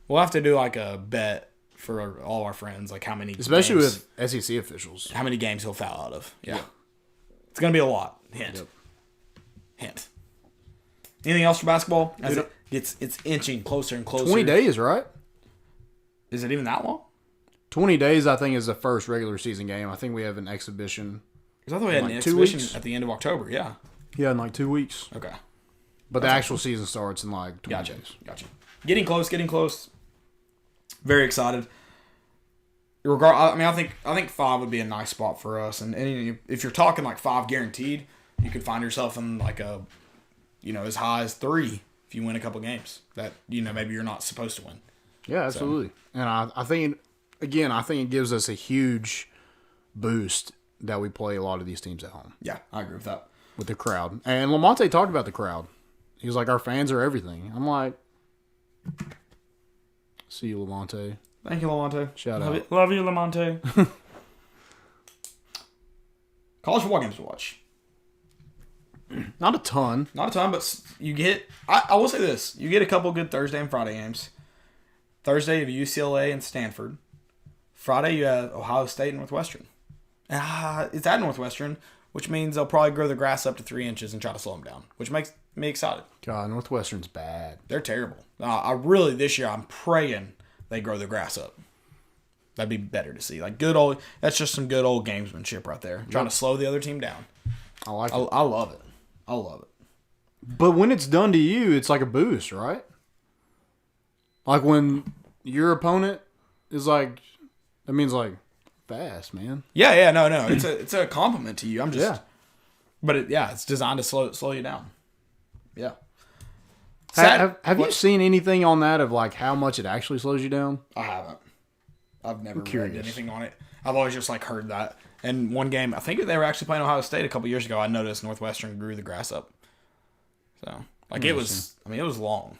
We'll have to do like a bet for all our friends, like how many Especially games, with SEC officials. how many games he'll foul out of. Yeah. It's going to be a lot. Hint. Yep. Hint. Anything else for basketball? As it's inching closer and closer. 20 days, right? Is it even that long? 20 days, I think, is the first regular season game. I think we have an exhibition. Because I thought we had an like 2 exhibition weeks? at the end of October. Yeah. Yeah, in like 2 weeks. Okay. But the actual season starts in like 20 Gotcha. days. Gotcha. Getting close. Very excited. I think 5 would be a nice spot for us. And if you're talking like 5 guaranteed, you could find yourself in like a, as high as 3 if you win a couple games that, maybe you're not supposed to win. Yeah, absolutely. So. And I think it gives us a huge boost that we play a lot of these teams at home. Yeah, I agree with that. With the crowd. And Lamonte talked about the crowd. He was like, our fans are everything. I'm like, see you, Lamonte. Thank you, Lamonte. Shout out. Love you, Lamonte. College football games to watch. Not a ton. Not a ton, but you get... I will say this. You get a couple good Thursday and Friday games. Thursday, you have UCLA and Stanford. Friday, you have Ohio State and Northwestern. It's at Northwestern, which means they'll probably grow the grass up to 3 inches and try to slow them down, which makes me excited. God, Northwestern's bad. They're terrible. This year, I'm praying they grow the grass up. That'd be better to see. Like good old. That's just some good old gamesmanship right there. Trying to slow the other team down. I like it. I love it. I love it. But when it's done to you, it's like a boost, right? Like when your opponent is like, that means like fast, man. Yeah, no. It's a compliment to you. I'm just. Yeah. But it's designed to slow you down. Yeah. Have you seen anything on that of like how much it actually slows you down? I haven't. I've never read anything on it. I've always just like heard that. And one game, I think they were actually playing Ohio State a couple years ago. I noticed Northwestern grew the grass up. So like it was long.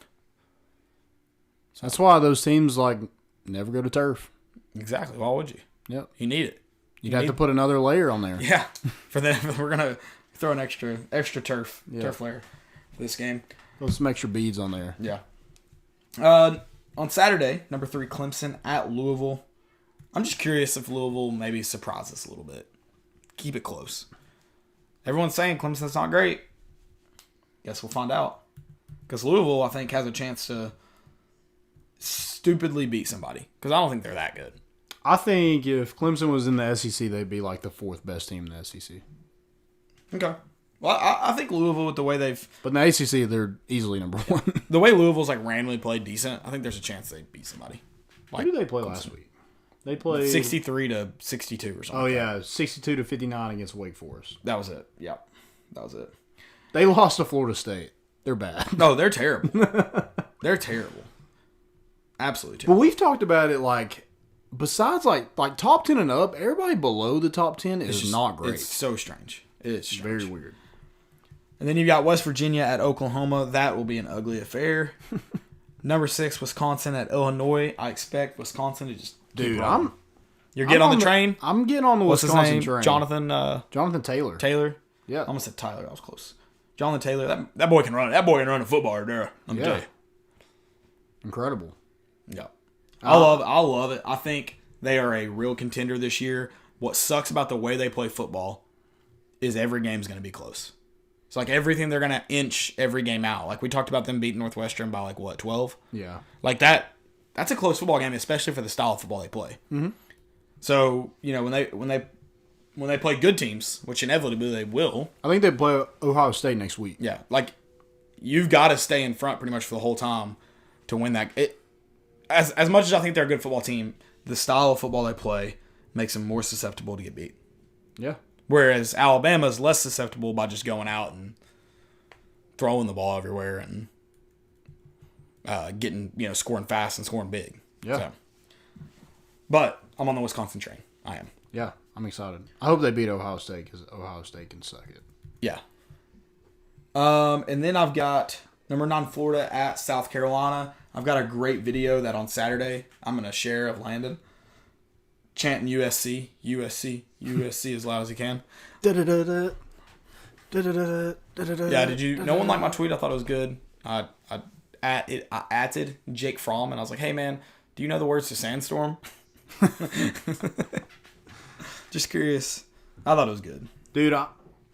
So that's why those teams like never go to turf. Exactly. Why would you? Yep. You need it. You'd have to put another layer on there. Yeah. We're gonna throw an extra turf layer for this game. Throw some extra beads on there. Yeah. On Saturday, number 3 Clemson at Louisville. I'm just curious if Louisville maybe surprise us a little bit. Keep it close. Everyone's saying Clemson's not great. Guess we'll find out. Because Louisville, I think, has a chance to stupidly beat somebody. Because I don't think they're that good. I think if Clemson was in the SEC, they'd be like the 4th best team in the SEC. Okay. Well, I think Louisville, with the way they've... But in the ACC, they're easily number 1. The way Louisville's like randomly played decent, I think there's a chance they beat somebody. Like, who did they play last week? They played 63 to 62 or something. Oh, yeah. 62 to 59 against Wake Forest. That was it. Yeah. That was it. They lost to Florida State. They're bad. No, they're terrible. They're terrible. Absolutely terrible. But we've talked about it like, besides like top 10 and up, everybody below the top 10 is just not great. It's so strange. It's strange. Very weird. And then you've got West Virginia at Oklahoma. That will be an ugly affair. Number 6, Wisconsin at Illinois. I expect Wisconsin to just Dude, You're getting on the train? I'm getting on the What's Wisconsin his name? train. Jonathan Taylor. Taylor? Yeah. I almost said Tyler. I was close. Jonathan Taylor. That boy can run. That boy can run a football right there. I'm telling you. Incredible. Yeah. I love it. I think they are a real contender this year. What sucks about the way they play football is every game's going to be close. It's like everything they're going to inch every game out. Like we talked about them beating Northwestern by like what, 12? Yeah. Like that's a close football game, especially for the style of football they play. Mm-hmm. So, you know, when they play good teams, which inevitably they will. I think they play Ohio State next week. Yeah. Like you've got to stay in front pretty much for the whole time to win that. As much as I think they're a good football team, the style of football they play makes them more susceptible to get beat. Yeah. Whereas Alabama's less susceptible by just going out and throwing the ball everywhere and getting, scoring fast and scoring big. Yeah. So, but I'm on the Wisconsin train. I am. Yeah, I'm excited. I hope they beat Ohio State because Ohio State can suck it. Yeah. And then I've got number 9 Florida at South Carolina. I've got a great video that on Saturday I'm going to share of Landon chanting USC, USC, USC as loud as he can. Yeah, did you? No one liked my tweet. I thought it was good. I added Jake Fromm, and I was like, "Hey man, do you know the words to Sandstorm?" Just curious. I thought it was good, dude.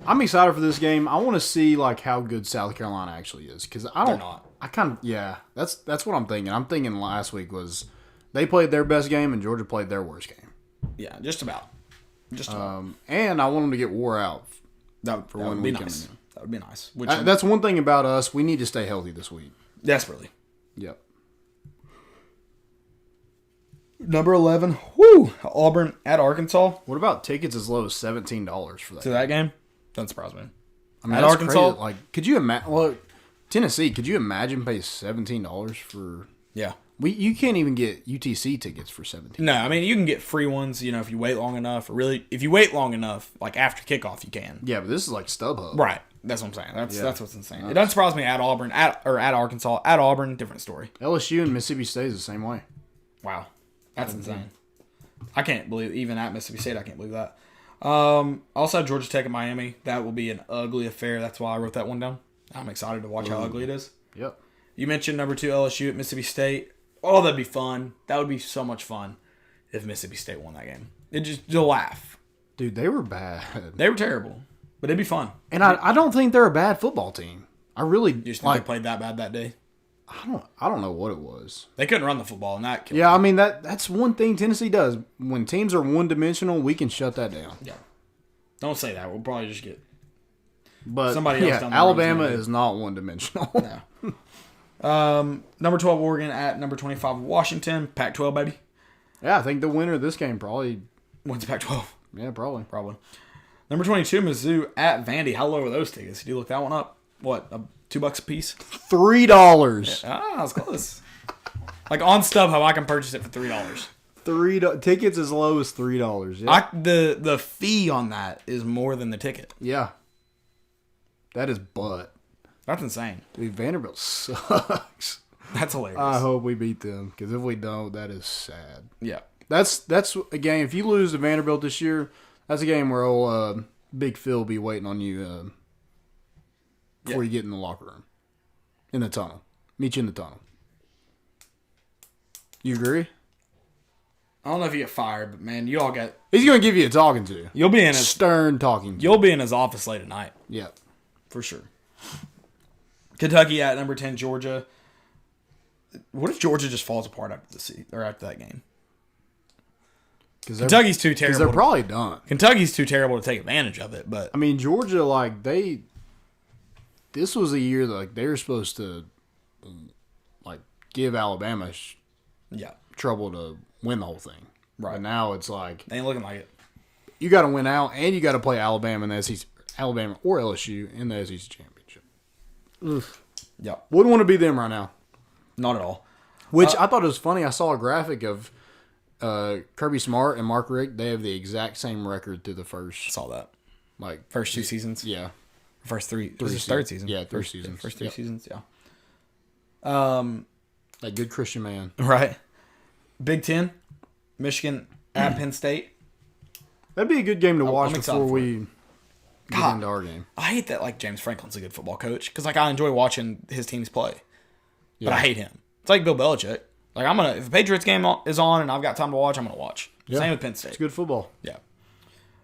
I'm excited for this game. I want to see like how good South Carolina actually is because They're not. I kind of That's what I'm thinking. I'm thinking last week was they played their best game and Georgia played their worst game. Yeah, just about. And I want them to get wore out. That would be nice. That would be nice. That's one thing about us. We need to stay healthy this week. Desperately. Yep. Number 11. Woo! Auburn at Arkansas. What about tickets as low as $17 for that? To that game? Doesn't surprise me. I mean, at Arkansas, crazy. Like, could you imagine? Well, Tennessee. Could you imagine paying $17 for? Yeah. You can't even get UTC tickets for $17. No, I mean you can get free ones, if you wait long enough. Or really, if you wait long enough, like after kickoff, you can. Yeah, but this is like StubHub. Right. That's what I'm saying. That's what's insane. It doesn't surprise me at Auburn, at Arkansas, at Auburn, different story. LSU and Mississippi State is the same way. Wow, that's insane. I can't believe even at Mississippi State. I can't believe that. Also, Georgia Tech and Miami. That will be an ugly affair. That's why I wrote that one down. I'm excited to watch how ugly it is. Yep. You mentioned number 2 LSU at Mississippi State. Oh, that'd be fun. That would be so much fun if Mississippi State won that game. You'll laugh. Dude, they were bad. They were terrible, but it'd be fun. And I don't think they're a bad football team. I really You just think they played that bad that day? I don't know what it was. They couldn't run the football, and that killed Yeah, I mean that's one thing Tennessee does. When teams are one dimensional, we can shut that down. Yeah. Don't say that. We'll probably just get But somebody else down the Alabama road's gonna is not one dimensional. No. Number 12 Oregon at number 25 Washington. Pac-12 baby. Yeah, I think the winner of this game probably Wins Pac-12. Yeah, probably. Number 22 Mizzou at Vandy. How low are those tickets? Did you look that one up? What? $2 a piece? $3. That's close. Like on StubHub, I can purchase it for $3. Tickets as low as $3. Yeah. The fee on that is more than the ticket. Yeah. That is butt. That's insane. Dude, Vanderbilt sucks. That's hilarious. I hope we beat them, because if we don't, that is sad. Yeah. That's a game. If you lose to Vanderbilt this year, that's a game where old Big Phil will be waiting on you before you get in the locker room. In the tunnel. Meet you in the tunnel. You agree? I don't know if you get fired, but man, you all get. He's going to give you a talking to. You'll be in his stern talking to. You'll be in his office late at night. Yeah. For sure. Kentucky at number 10 Georgia. What if Georgia just falls apart after that game? Kentucky's too terrible. Because they're probably done. Kentucky's too terrible to take advantage of it, but I mean, Georgia, like this was a year that they were supposed to give Alabama trouble to win the whole thing. Right. But now it's like they ain't looking like it. You got to win out, and you got to play Alabama in the SEC, Alabama or LSU in the SEC championship. Oof. Yeah. Wouldn't want to be them right now. Not at all. Which I thought it was funny. I saw a graphic of Kirby Smart and Mark Richt. They have the exact same record to the first. I saw that. First 2 seasons. Yeah. First three. This is third season. Yeah, third season. First 3 seasons. Yeah. That good Christian man. Right. Big Ten, Michigan at Penn State. That'd be a good game to watch before for we get into our game. I hate that James Franklin's a good football coach because I enjoy watching his teams play, but I hate him. It's like Bill Belichick. If the Patriots game is on and I've got time to watch, I'm gonna watch. Yeah. Same with Penn State. It's good football. Yeah.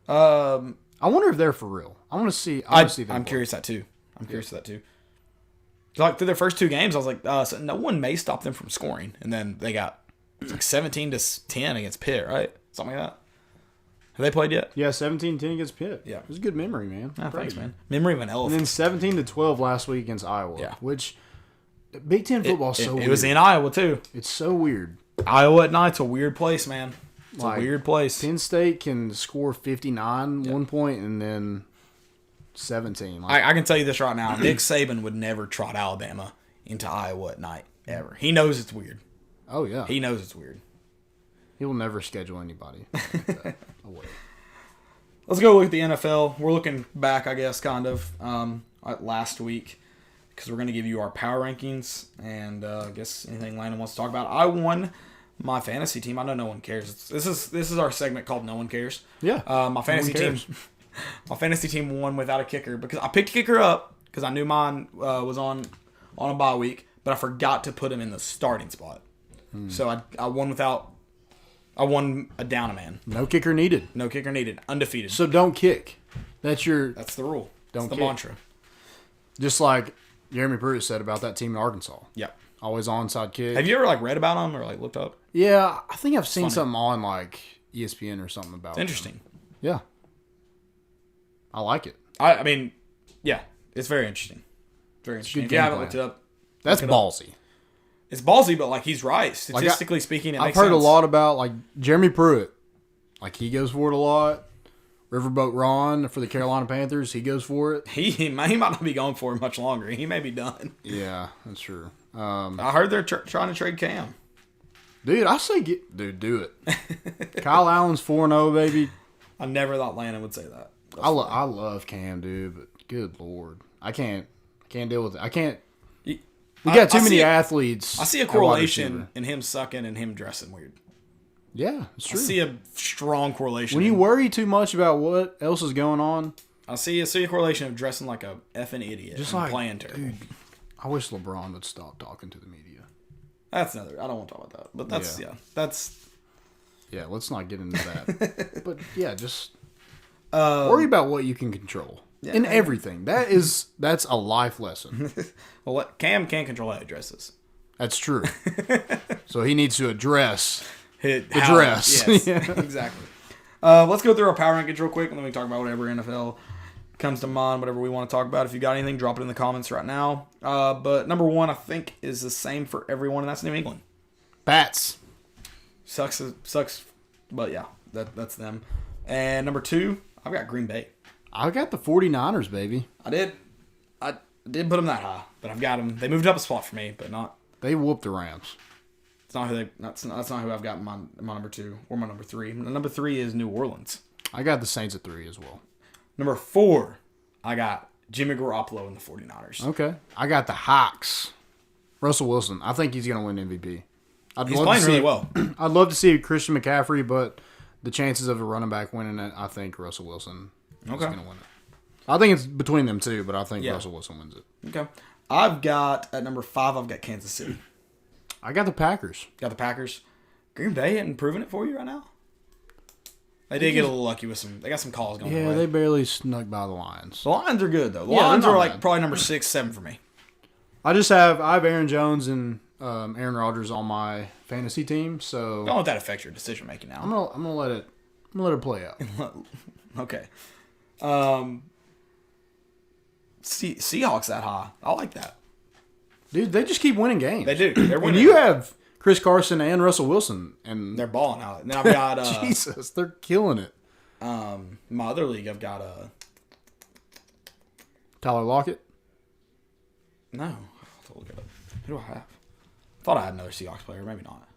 I wonder if they're for real. I want to see. I'm curious that too. Through their first 2 games, I was like, so no one may stop them from scoring, and then they got 17-10 against Pitt, right? Something like that. Have they played yet? Yeah, 17-10 against Pitt. Yeah. It was a good memory, man. Thanks, man. Memory of an elephant. And then 17-12 last week against Iowa. Yeah. Which Big Ten football is so weird. It was in Iowa too. It's so weird. Iowa at night's a weird place, man. It's a weird place. Penn State can score 59 1 point and then 17. I can tell you this right now. Nick Saban would never trot Alabama into Iowa at night, ever. He knows it's weird. Oh, yeah. He knows it's weird. He will never schedule anybody. Let's go look at the NFL. We're looking back, I guess, kind of, at last week, because we're going to give you our power rankings, and I guess anything Landon wants to talk about. I won my fantasy team. I know no one cares. This is our segment called No One Cares. Yeah. My fantasy team won without a kicker because I picked a kicker up because I knew mine was on a bye week, but I forgot to put him in the starting spot. So I won without. I won a down a man. No kicker needed. No kicker needed. Undefeated. So don't kick. That's the rule. Don't That's the kick. mantra. Just like Jeremy Pruitt said about that team in Arkansas. Yeah. Always onside kick. Have you ever read about them or looked up? Yeah, I think I've seen something on ESPN or something about it. Interesting. Yeah. I like it. I mean, yeah, it's very interesting. Very interesting. If you haven't looked it up, that's ballsy. It's ballsy, but he's right. Statistically speaking, it makes sense. I've heard a lot about Jeremy Pruitt. He goes for it a lot. Riverboat Ron for the Carolina Panthers, he goes for it. He might not be going for it much longer. He may be done. Yeah, that's true. I heard they're trying to trade Cam. Dude, I say do it. Kyle Allen's 4-0, baby. I never thought Landon would say that. I love Cam, dude, but good Lord. I can't deal with it. I can't. We got too many athletes. I see a correlation in him sucking and him dressing weird. Yeah, it's true. I see a strong correlation. When you worry too much about what else is going on, I see a correlation of dressing like a effing idiot and playing terrible. Dude, I wish LeBron would stop talking to the media. That's another. I don't want to talk about that. But that's Yeah, let's not get into that. But yeah, just worry about what you can control. Yeah, in everything. That's a life lesson. Well, Cam can't control how he dresses. That's true. So he needs to address the dress. Yes, Yeah. exactly. Let's go through our power rankings real quick, and then we can talk about whatever NFL comes to mind, whatever we want to talk about. If you got anything, drop it in the comments right now. But number 1, I think, is the same for everyone, and that's New England. Pats. Sucks, but yeah, that's them. And number 2, I've got Green Bay. I got the 49ers, baby. I did put them that high, but I've got them. They moved up a spot for me, but not. They whooped the Rams. It's not who that's not who I've got in my number 2 or my number 3. My number 3 is New Orleans. I got the Saints at 3 as well. Number 4, I got Jimmy Garoppolo and the 49ers. Okay. I got the Hawks. Russell Wilson. I think he's going to win MVP. He's playing really well. I'd love to see Christian McCaffrey, but the chances of a running back winning it, I think Russell Wilson is going to win it. I think it's between them two, but I think Russell Wilson wins it. Okay. I've got, at number 5, I've got Kansas City. I got the Packers. Got the Packers. Green Bay hadn't proven it for you right now? They did get a little lucky with they got some calls going Yeah, away. they barely snuck by the Lions. The Lions are good, though. The Yeah, Lions they're are not like bad. probably number 6, 7 for me. I have Aaron Jones and Aaron Rodgers on my fantasy team, so Don't let that affect your decision making I'm now. gonna let it play out. Okay. Seahawks that high. I like that. Dude, they just keep winning games. They do. They're When winning. you have Chris Carson and Russell Wilson, and They're balling out. And then I've got Jesus, they're killing it. my other league. I've got Tyler Lockett. no. I'll have to look it up. Who do I have? Thought I had another Seahawks player. Maybe not.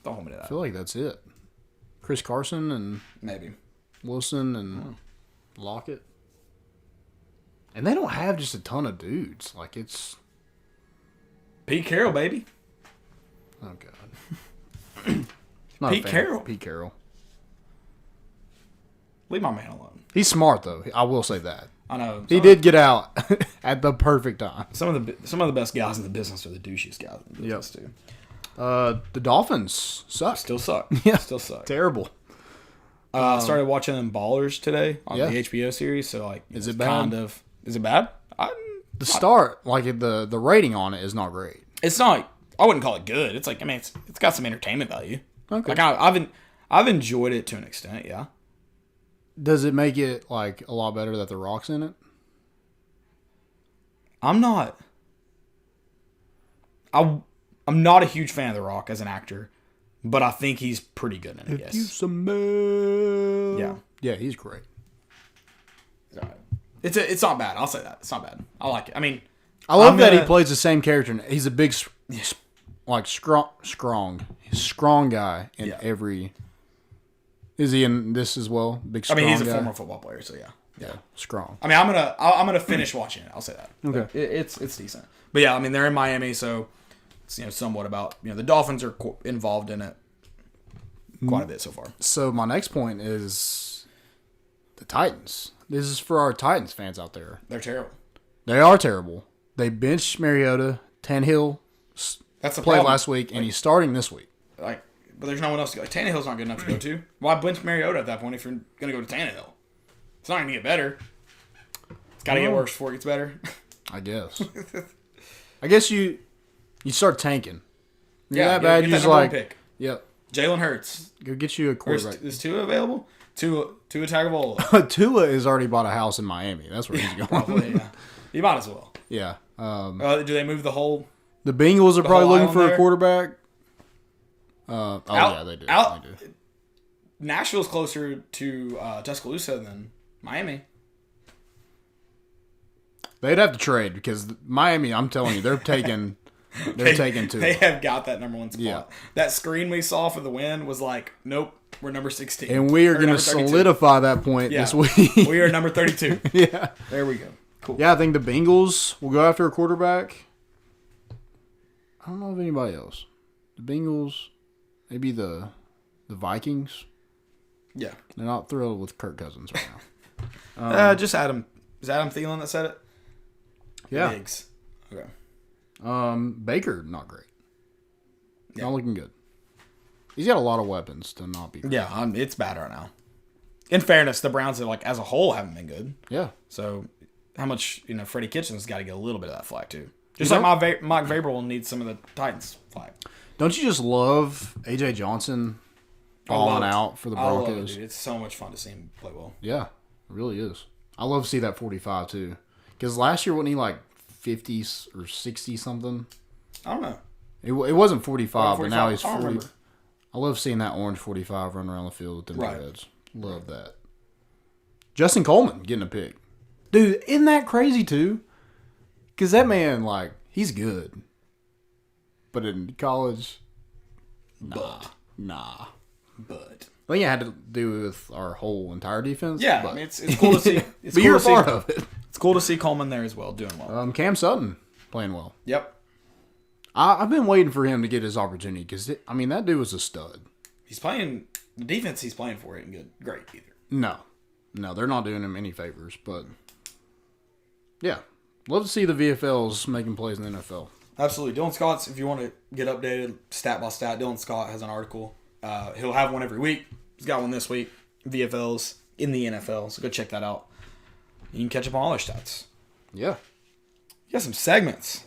Don't hold me to I that. feel like that's it. Chris Carson and Maybe. Wilson and Lockett. And they don't have just a ton of dudes. Like, it's... Pete Carroll, baby. Oh, God. Not a Pete fan of Carroll. Pete Carroll. Leave my man alone. He's smart, though. I will say that. I know. He did get out at the perfect time. Some of the best guys in the business are the douchiest guys in the business too. The Dolphins suck. Still suck. Yeah. Still suck. Terrible. I started watching them Ballers today on Yeah. the HBO series. So like, Is it it's bad? Kind of. Is it bad? The start, like the rating on it is not great. It's not. I wouldn't call it good. It's like, I mean, it's got some entertainment value. Okay. Like I've enjoyed it to an extent. Yeah. Does it make it like a lot better that The Rock's in it? I'm not a huge fan of The Rock as an actor, but I think he's pretty good in it. If you Yes. smell. Yeah. Yeah, he's great. It's not bad. I'll say that. It's not bad. I like it. I mean, I love I'm that he gonna- plays the same character. He's a big, like strong guy in Yeah. every. Is he in this as well? Big I strong mean, he's a guy? former football player, so yeah. Yeah, strong. I mean, I'm gonna finish watching it. I'll say that. Okay. It's decent. But yeah, I mean, they're in Miami, so it's somewhat about the Dolphins are involved in it quite a bit so far. So my next point is the Titans. This is for our Titans fans out there. They're terrible. They are terrible. They benched Mariota. Tannehill That's the played problem. last week, and he's starting this week. Like, but there's no one else to go. Like, Tannehill's not good enough to go to. Why bench Mariota at that point if you're gonna go to Tannehill? It's not gonna get better. It's got to get worse before it gets better. I guess. I guess you start tanking. You're Yeah, that bad. get You that just number one like, pick. yep. Jalen Hurts. Go get you a quarterback. Is Tua available? Tua Tagovailoa. Tua has already bought a house in Miami. That's where he's going. Probably, yeah. You might as well. Yeah. Do they move the whole? The Bengals are probably whole looking for island a there? quarterback. Yeah, they do. They do. Nashville's closer to Tuscaloosa than Miami. They'd have to trade because Miami, I'm telling you, they're taking Tua. They have got that number one spot. Yeah. That screen we saw for the win was like, nope, we're number 16. And we are Or going to number 32. solidify that point Yeah. this week. We are number 32. Yeah. There we go. Cool. Yeah, I think the Bengals will go after a quarterback. I don't know of anybody else. The Bengals, maybe the Vikings. Yeah. They're not thrilled with Kirk Cousins right now. Just Adam. Is Adam Thielen that said it? Yeah. Biggs. Okay. Baker, not great. Yeah. Not looking good. He's got a lot of weapons to not be great. Yeah, it's bad right now. In fairness, the Browns as a whole haven't been good. Yeah. So how much Freddie Kitchens got to get a little bit of that flack too. Just like Mike Vrabel needs some of the Titans flag. Don't you just love A.J. Johnson balling out for the Broncos? I love it, dude. It's so much fun to see him play well. Yeah, it really is. I love to see that 45 too. Because last year, wasn't he like 50 or 60 something? I don't know. It wasn't 45, but now he's 40. Remember. I love seeing that orange 45 run around the field with them Right. Reds. Love that. Justin Coleman getting a pick. Dude, isn't that crazy too? Because that man, like, he's good. But in college, nah. But I think it had to do with our whole entire defense. yeah, but, I mean, it's cool to see. It's but cool you're to a part see, of it. It's cool to see Coleman there as well, doing well. Cam Sutton playing well. Yep. I've been waiting for him to get his opportunity because, that dude was a stud. He's playing the defense he's playing for ain't good, great either. No, they're not doing him any favors. But yeah, love to see the VFLs making plays in the NFL. Absolutely. Dylan Scott's, if you want to get updated stat by stat, Dylan Scott has an article. He'll have one every week. He's got one this week. VFLs in the NFL. So go check that out. You can catch up on all our stats. Yeah. You got some segments.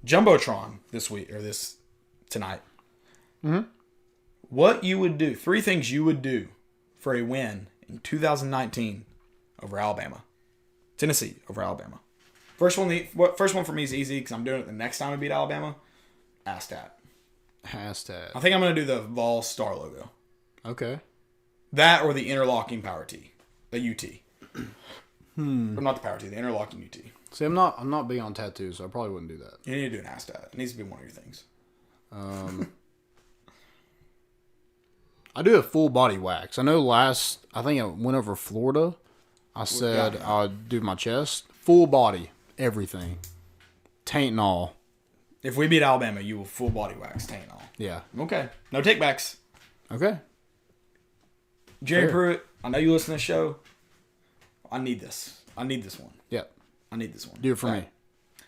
JumboTron this week, or tonight. Mm-hmm. What you would do. 3 things you would do for a win in 2019 over Alabama. Tennessee over Alabama. First one for me is easy because I'm doing it the next time we beat Alabama. Hashtag. I think I'm going to do the Vol Star logo. Okay. That or the interlocking power T. The UT. Or not the power T, the interlocking UT. See, I'm not big on tattoos, so I probably wouldn't do that. You need to do an hashtag. It needs to be one of your things. I do a full body wax. I know I think I went over Florida. I said I'd do my chest. Full body. Everything. Taint and all. If we beat Alabama, you will full body wax, taint and all. Yeah. Okay. No takebacks. Okay. Jerry Fair. Pruitt, I know you listen to the show. I need this. I need this one. Yeah. I need this one. Do it for me.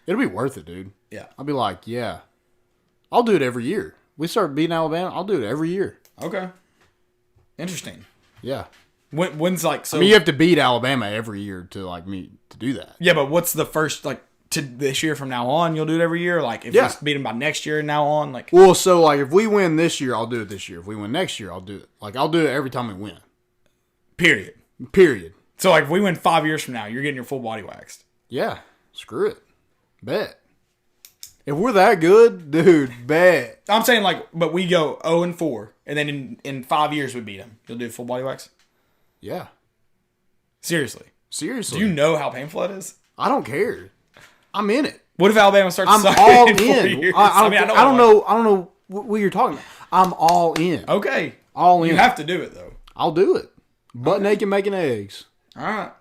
It'll be worth it, dude. Yeah. I'll be like, yeah. I'll do it every year. We start beating Alabama, I'll do it every year. Okay. Interesting. Yeah. When's like so? I mean, you have to beat Alabama every year to do that. Yeah, but what's the first to this year from now on? You'll do it every year. Like if you beat them by next year now on, like. Well, so like if we win this year, I'll do it this year. If we win next year, I'll do it. Like I'll do it every time we win. Period. So like if we win 5 years from now, you're getting your full body waxed. Yeah. Screw it. Bet. If we're that good, dude, bet. I'm saying but we go 0-4, and then in 5 years we beat them. You'll do full body wax. Yeah. Seriously. Seriously. Do you know how painful that is? I don't care. I'm in it. What if Alabama starts? I'm sucking all in 4 in. years? I don't know what you're talking about. I'm all in. Okay. All in. You have to do it though. I'll do it. Butt naked making eggs. All right.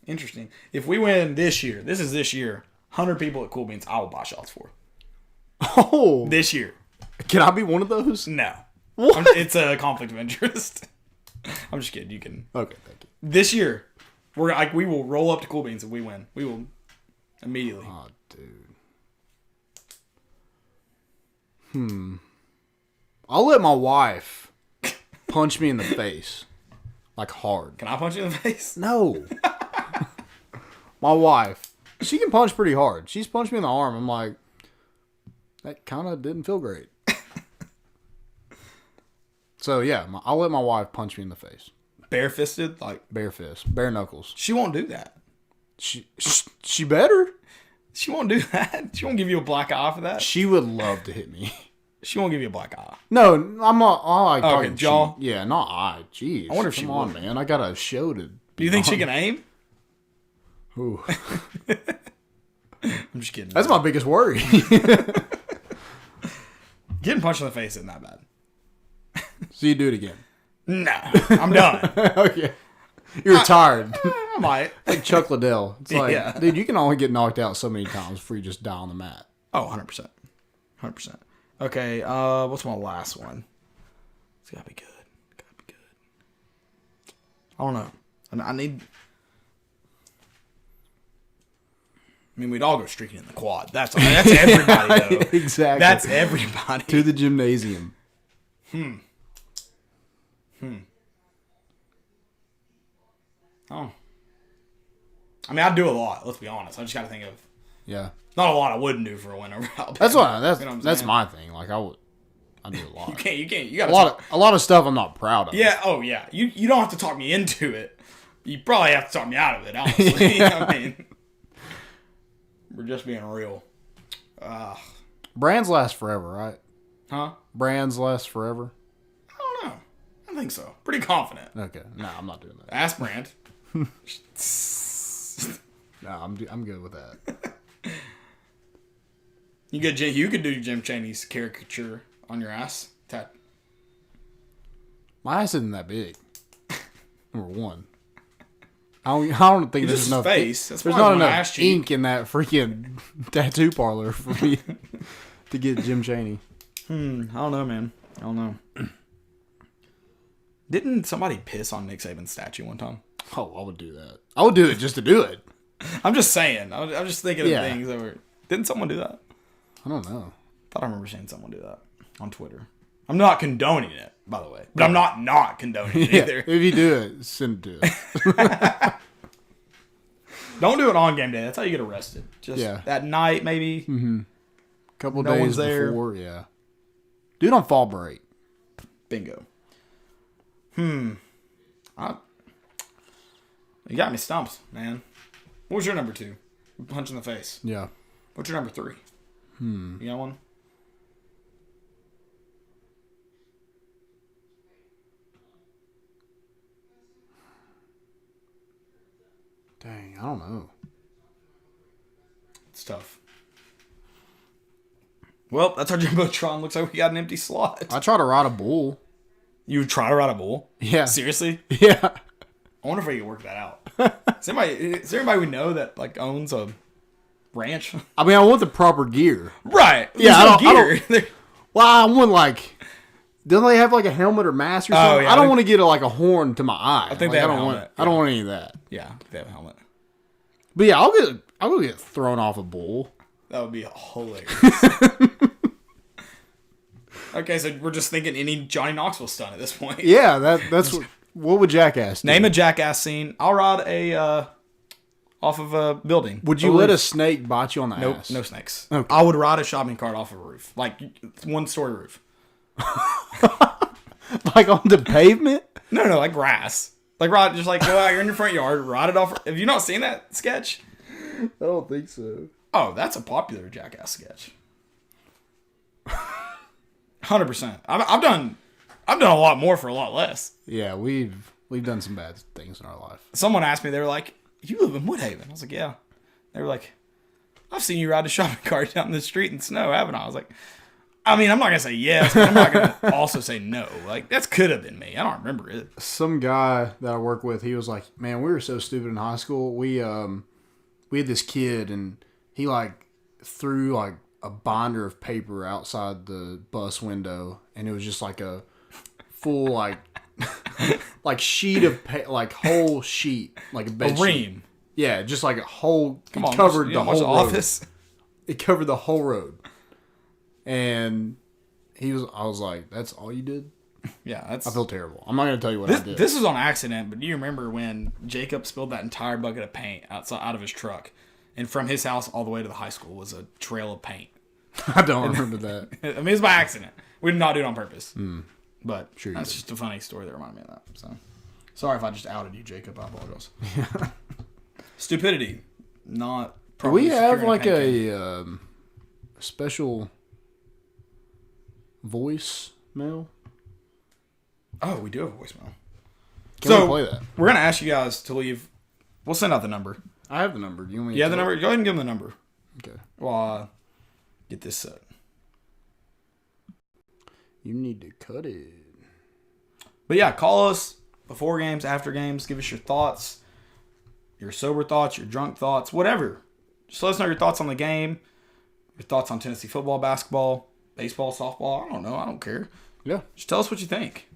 Interesting. If we win this year, this is this year, 100 people at Cool Beans, I will buy shots for. Oh. This year. Can I be one of those? No. What? It's a conflict of interest. I'm just kidding. You can. Okay, thank you. This year, we will roll up to Cool Beans if we win. We will immediately. Oh, dude. I'll let my wife punch me in the face. Like hard. Can I punch you in the face? No. My wife. She can punch pretty hard. She's punched me in the arm. I'm like, that kind of didn't feel great. So, yeah, I'll let my wife punch me in the face. Bare-fisted? Bare fist. Bare knuckles. She won't do that. She better. She won't do that. She won't give you a black eye for that. She would love to hit me. She won't give you a black eye. No, I'm not. I like talking jaw? Yeah, not eye. Jeez. I wonder if Come she on, would. man. I got a show to. Do you think she can aim? Ooh. I'm just kidding. That's my biggest worry. Getting punched in the face isn't that bad. So you do it again. No, I'm done. Okay. You're tired. I might. Like Chuck Liddell. It's like, Yeah. dude, you can only get knocked out so many times before you just die on the mat. Oh, 100%. 100%. Okay, what's my last one? It's gotta be good. I don't know. I mean, we'd all go streaking in the quad. That's everybody, though. Exactly. That's everybody. To the gymnasium. Oh. I mean, I do a lot. Let's be honest. I just got to think of Yeah. Not a lot I wouldn't do for a win over Alabama. That's what I'm that's saying? my thing. Like I do a lot. You can't. You got a lot of stuff I'm not proud of. Yeah. Oh yeah. You don't have to talk me into it. You probably have to talk me out of it. Honestly, I mean, we're just being real. Brands last forever, right? Huh? Brands last forever. I don't know. I think so. Pretty confident. Okay. No, I'm not doing that. Ask Brand. No, I'm good with that. You could do Jim Chaney's caricature on your ass. My ass isn't that big. Number one. I don't think there's enough face. That's there's why not I wanna enough ask you. ink in that freaking tattoo parlor for me to get Jim Chaney. I don't know, man. I don't know. Didn't somebody piss on Nick Saban's statue one time? Oh, I would do that. I would do it just to do it. I'm just saying. I'm just thinking of Yeah. things that were. Didn't someone do that? I don't know. Thought I remember seeing someone do that on Twitter. I'm not condoning it, by the way, but I'm not condoning it either. If you do it, send it to us. Don't do it on game day. That's how you get arrested. Just that night, maybe. Couple No one's days there. before, yeah. Do it on fall break. Bingo. You got me stumped, man. What was your number 2? Punch in the face. Yeah. What's your number 3? You got one? Dang, I don't know. It's tough. Well, that's our JumboTron. Looks like we got an empty slot. I try to ride a bull. You would try to ride a bull? Yeah. Seriously? Yeah. I wonder if we can work that out. Is there anybody we know that like owns a ranch? I mean, I want the proper gear. Right. Yeah, There's no gear. Well, I want like... Don't they have like a helmet or mask or something? yeah, I don't want to get like a horn to my eye. I think like, they have I a don't helmet. want. I don't want any of that. Yeah, they have a helmet. But yeah, I'll go get thrown off a bull. That would be hilarious. Okay, so we're just thinking any Johnny Knoxville stunt at this point. Yeah, that's what would Jackass do? Name a jackass scene. I'll ride off of a building. Would you let a snake bite you on the ass? No snakes. Okay. I would ride a shopping cart off of a roof, like 1-story roof. Like on the pavement? No, like grass. Like ride, just like go out. You're in your front yard, ride it off. Have you not seen that sketch? I don't think so. Oh, that's a popular jackass sketch. 100%. I've done a lot more for a lot less. Yeah, we've done some bad things in our life. Someone asked me, they were like, "You live in Woodhaven?" I was like, "Yeah." They were like, "I've seen you ride a shopping cart down the street in snow, haven't I?" I was like, I mean, I'm not gonna say yes, but I'm not gonna also say no. Like that could have been me. I don't remember it. Some guy that I work with, he was like, "Man, we were so stupid in high school. We had this kid, and he like threw like a binder of paper outside the bus window, and it was just like a full like like sheet of like whole sheet, like a bed sheet. Ream. Yeah, just like a whole. Come on, covered you the don't watch whole The road. Office. It covered the whole road, and I was like, "That's all you did." Yeah, that's. I feel terrible. I'm not gonna tell you what I did. This is on accident, but do you remember when Jacob spilled that entire bucket of paint out of his truck, and from his house all the way to the high school was a trail of paint? I don't remember that. I mean, it's by accident. We did not do it on purpose. But Sure you that's did. just a funny story that reminded me of that. So, sorry if I just outed you, Jacob. I apologize. Stupidity, not. Do we have securing like paint a special voice mail? Oh, we do have a voicemail. Can we play that? We're gonna ask you guys to leave. We'll send out the number. I have the number. Do you want me? You have the number? Go ahead and give them the number. Okay. Well, get this set. You need to cut it. But yeah, call us before games, after games. Give us your thoughts, your sober thoughts, your drunk thoughts, whatever. Just let us know your thoughts on the game, your thoughts on Tennessee football, basketball, baseball, softball. I don't know. I don't care. Yeah. Just tell us what you think.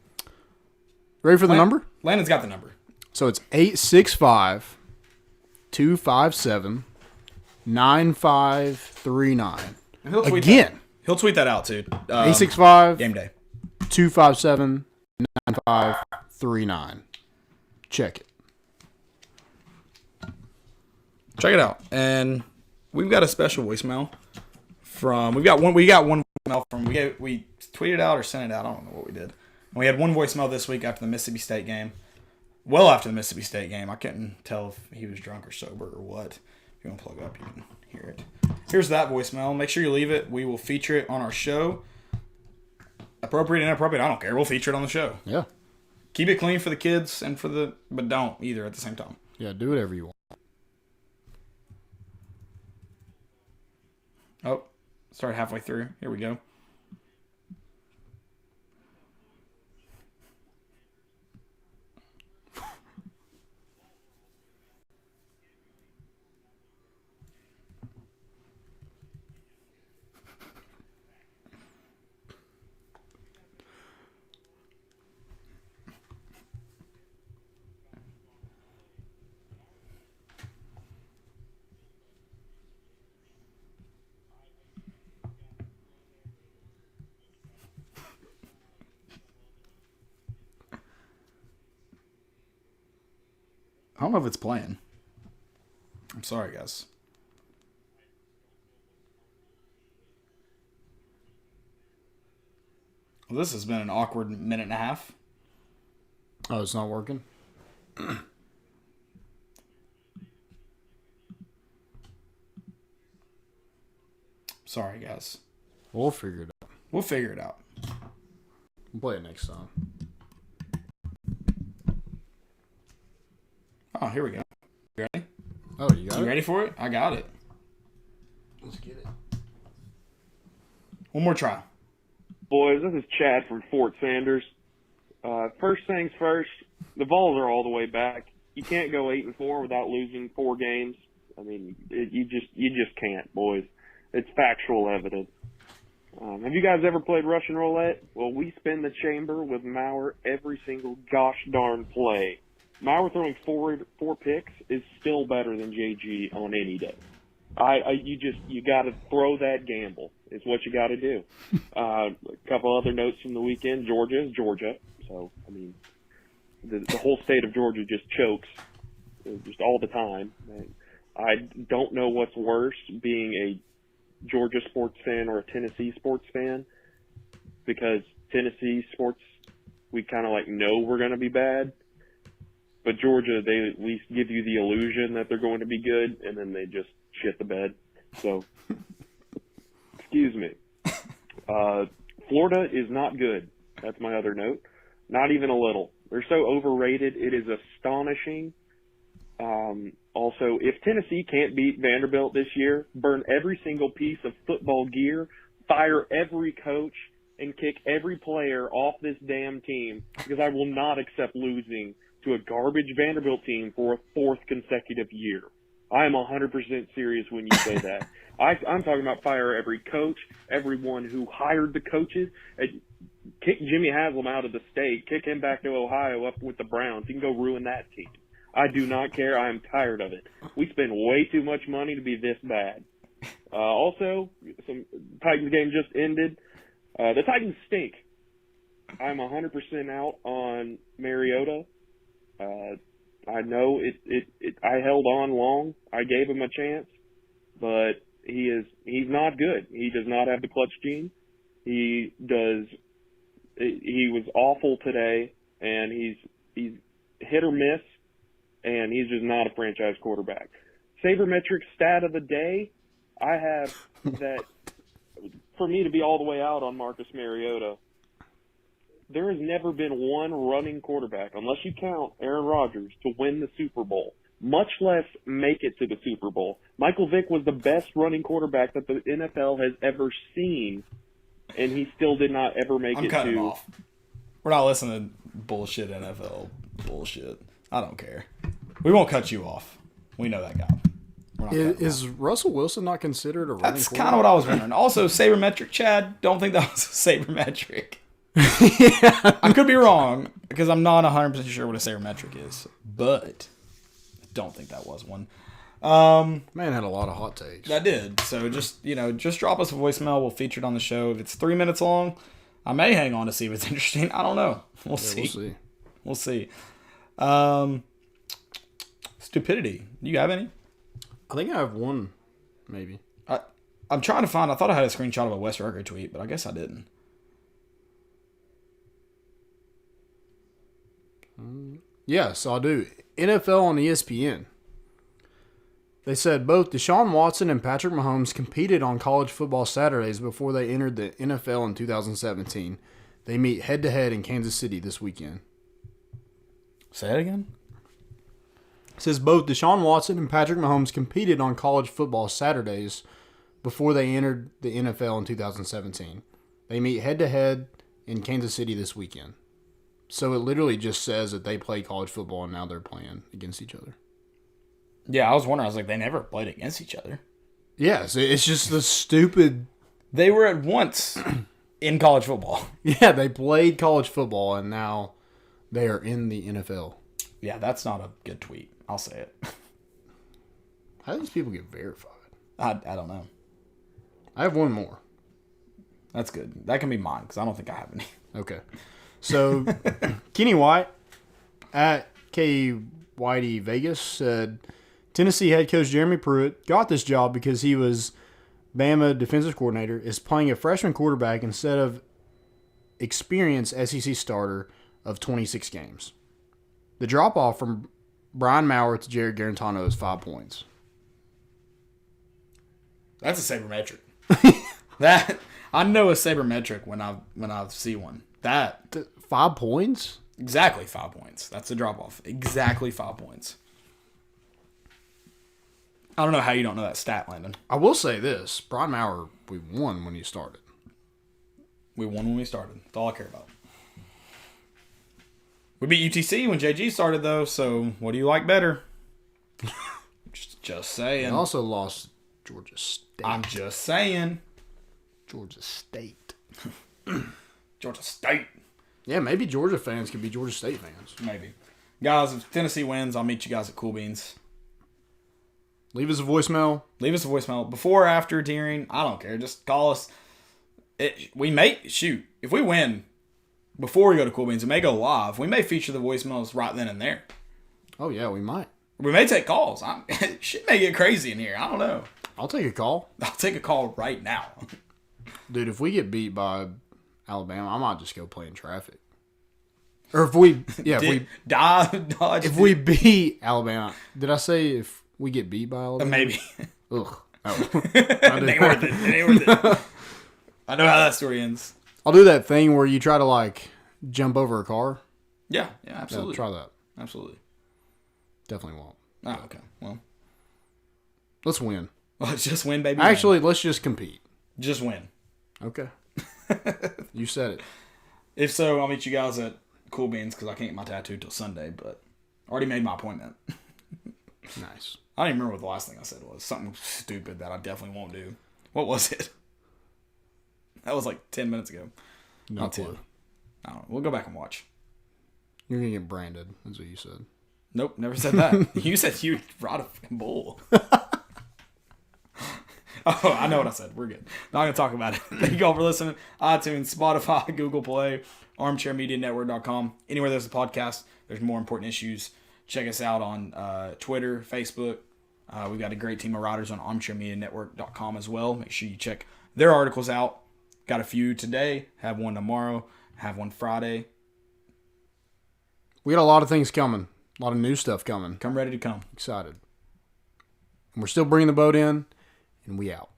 Ready for the number? Landon's got the number. So it's 865-257-9539. And he'll tweet Again. that. He'll tweet that out too. 865 Game day. 257-9539. Check it. Check it out. And we've got a special voicemail from. We got one voicemail from. We tweeted out or sent it out. I don't know what we did. And we had one voicemail this week after the Mississippi State game. Well, after the Mississippi State game, I couldn't tell if he was drunk or sober or what. If you want to plug up, you can hear it. Here's that voicemail. Make sure you leave it. We will feature it on our show. Appropriate, inappropriate, I don't care. We'll feature it on the show. Yeah. Keep it clean for the kids and but don't either at the same time. Yeah, do whatever you want. Oh, started halfway through. Here we go. I don't know if it's playing. I'm sorry, guys. Well, this has been an awkward minute and a half. Oh, it's not working? Sorry, guys. We'll figure it out. We'll figure it out. We'll play it next time. Oh, here we go. You ready? Oh, you got You it? ready for it? I got it. Let's get it. One more try. Boys, this is Chad from Fort Sanders. First things first, the Vols are all the way back. You can't go 8-4 without losing 4 games. I mean, you just can't, boys. It's factual evidence. Have you guys ever played Russian roulette? Well, we spin the chamber with Maurer every single gosh darn play. Maurer throwing four picks is still better than JG on any day. You got to throw that gamble. It's what you got to do. A couple other notes from the weekend. Georgia is Georgia. So, I mean, the whole state of Georgia just chokes just all the time. I don't know what's worse, being a Georgia sports fan or a Tennessee sports fan, because Tennessee sports, we kind of like know we're going to be bad. But Georgia, they at least give you the illusion that they're going to be good, and then they just shit the bed. So, excuse me. Florida is not good. That's my other note. Not even a little. They're so overrated. It is astonishing. Also, if Tennessee can't beat Vanderbilt this year, burn every single piece of football gear, fire every coach, and kick every player off this damn team, because I will not accept losing to a garbage Vanderbilt team for a 4th consecutive year. I am 100% serious when you say that. I'm talking about fire every coach, everyone who hired the coaches. Kick Jimmy Haslam out of the state. Kick him back to Ohio up with the Browns. He can go ruin that team. I do not care. I am tired of it. We spend way too much money to be this bad. Also, some Titans game just ended. The Titans stink. I'm 100% out on Mariota. I know I held on long. I gave him a chance, but he's not good. He does not have the clutch gene. He was awful today, and he's hit or miss, and he's just not a franchise quarterback. Sabermetric stat of the day, I have that for me to be all the way out on Marcus Mariota, there has never been one running quarterback, unless you count Aaron Rodgers, to win the Super Bowl, much less make it to the Super Bowl. Michael Vick was the best running quarterback that the NFL has ever seen, and he still did not ever make I'm it cutting to... off. We're not listening to bullshit NFL bullshit. I don't care. We won't cut you off. We know that guy. We're not cutting him Is Russell Wilson not considered a running That's quarterback? kind of what I was wondering. Also, sabermetric, Chad. Don't think that was a sabermetric. Yeah. I could be wrong because I'm not 100% sure what a sabermetric is, but I don't think that was one. Man had a lot of hot takes. I did. So just drop us a voicemail. We'll feature it on the show. If it's 3 minutes long, I may hang on to see if it's interesting. I don't know. We'll see. We'll see. Stupidity. Do you have any? I think I have one maybe. I'm trying to find. I thought I had a screenshot of a Wes Rucker tweet, but I guess I didn't. Yes, I do. NFL on ESPN. They said both Deshaun Watson and Patrick Mahomes competed on college football Saturdays before they entered the NFL in 2017. They meet head-to-head in Kansas City this weekend. Say that again? It says both Deshaun Watson and Patrick Mahomes competed on college football Saturdays before they entered the NFL in 2017. They meet head-to-head in Kansas City this weekend. So it literally just says that they play college football and now they're playing against each other. Yeah, I was wondering. I was like, they never played against each other. Yes, it's just the stupid... They were at once in college football. Yeah, they played college football and now they are in the NFL. Yeah, that's not a good tweet. I'll say it. How do these people get verified? I don't know. I have one more. That's good. That can be mine because I don't think I have any. Okay. So, Kenny White at K. Whitey Vegas said Tennessee head coach Jeremy Pruitt got this job because he was Bama defensive coordinator, is playing a freshman quarterback instead of experienced SEC starter of 26 games. The drop-off from Brian Maurer to Jared Garantano is 5 points. That's a sabermetric. That I know a sabermetric when I see one. That 5 points? Exactly 5 points. That's a drop off. Exactly 5 points. I don't know how you don't know that stat, Landon. I will say this: Brian Maurer, we won when he started. We won when we started. That's all I care about. We beat UTC when JG started, though. So what do you like better? just saying. We also lost Georgia State. I'm just saying. Georgia State. Georgia State. Yeah, maybe Georgia fans can be Georgia State fans. Maybe. Guys, if Tennessee wins, I'll meet you guys at Cool Beans. Leave us a voicemail. Leave us a voicemail. Before, after, during, I don't care. Just call us. If we win before we go to Cool Beans, it may go live. We may feature the voicemails right then and there. Oh, yeah, we might. We may take calls. Shit may get crazy in here. I don't know. I'll take a call. I'll take a call right now. Dude, if we get beat by Alabama, I might just go play in traffic. Or if we, dodge. If we beat Alabama, did I say if we get beat by Alabama? Maybe. Ugh. Oh. It ain't worth it. It ain't worth it. I know how that story ends. I'll do that thing where you try to like jump over a car. Yeah, absolutely. Yeah, try that. Absolutely. Definitely won't. Oh, okay. Well, let's win. Let's just win, baby. Actually, let's just compete. Just win. Okay. You said it. If so, I'll meet you guys at Cool Beans because I can't get my tattoo till Sunday, but I already made my appointment. Nice. I don't even remember what the last thing I said was. Something stupid that I definitely won't do. What was it? That was like 10 minutes ago. No Not clue. 10. I don't know. We'll go back and watch. You're going to get branded, is what you said. Nope, never said that. You said you ride a fucking bull. Oh, I know what I said. We're good. Not going to talk about it. Thank you all for listening. iTunes, Spotify, Google Play, armchairmedianetwork.com. Anywhere there's a podcast, there's more important issues. Check us out on Twitter, Facebook. We've got a great team of writers on armchairmedianetwork.com as well. Make sure you check their articles out. Got a few today. Have one tomorrow. Have one Friday. We got a lot of things coming. A lot of new stuff coming. Come ready to come. Excited. And we're still bringing the boat in, and we out.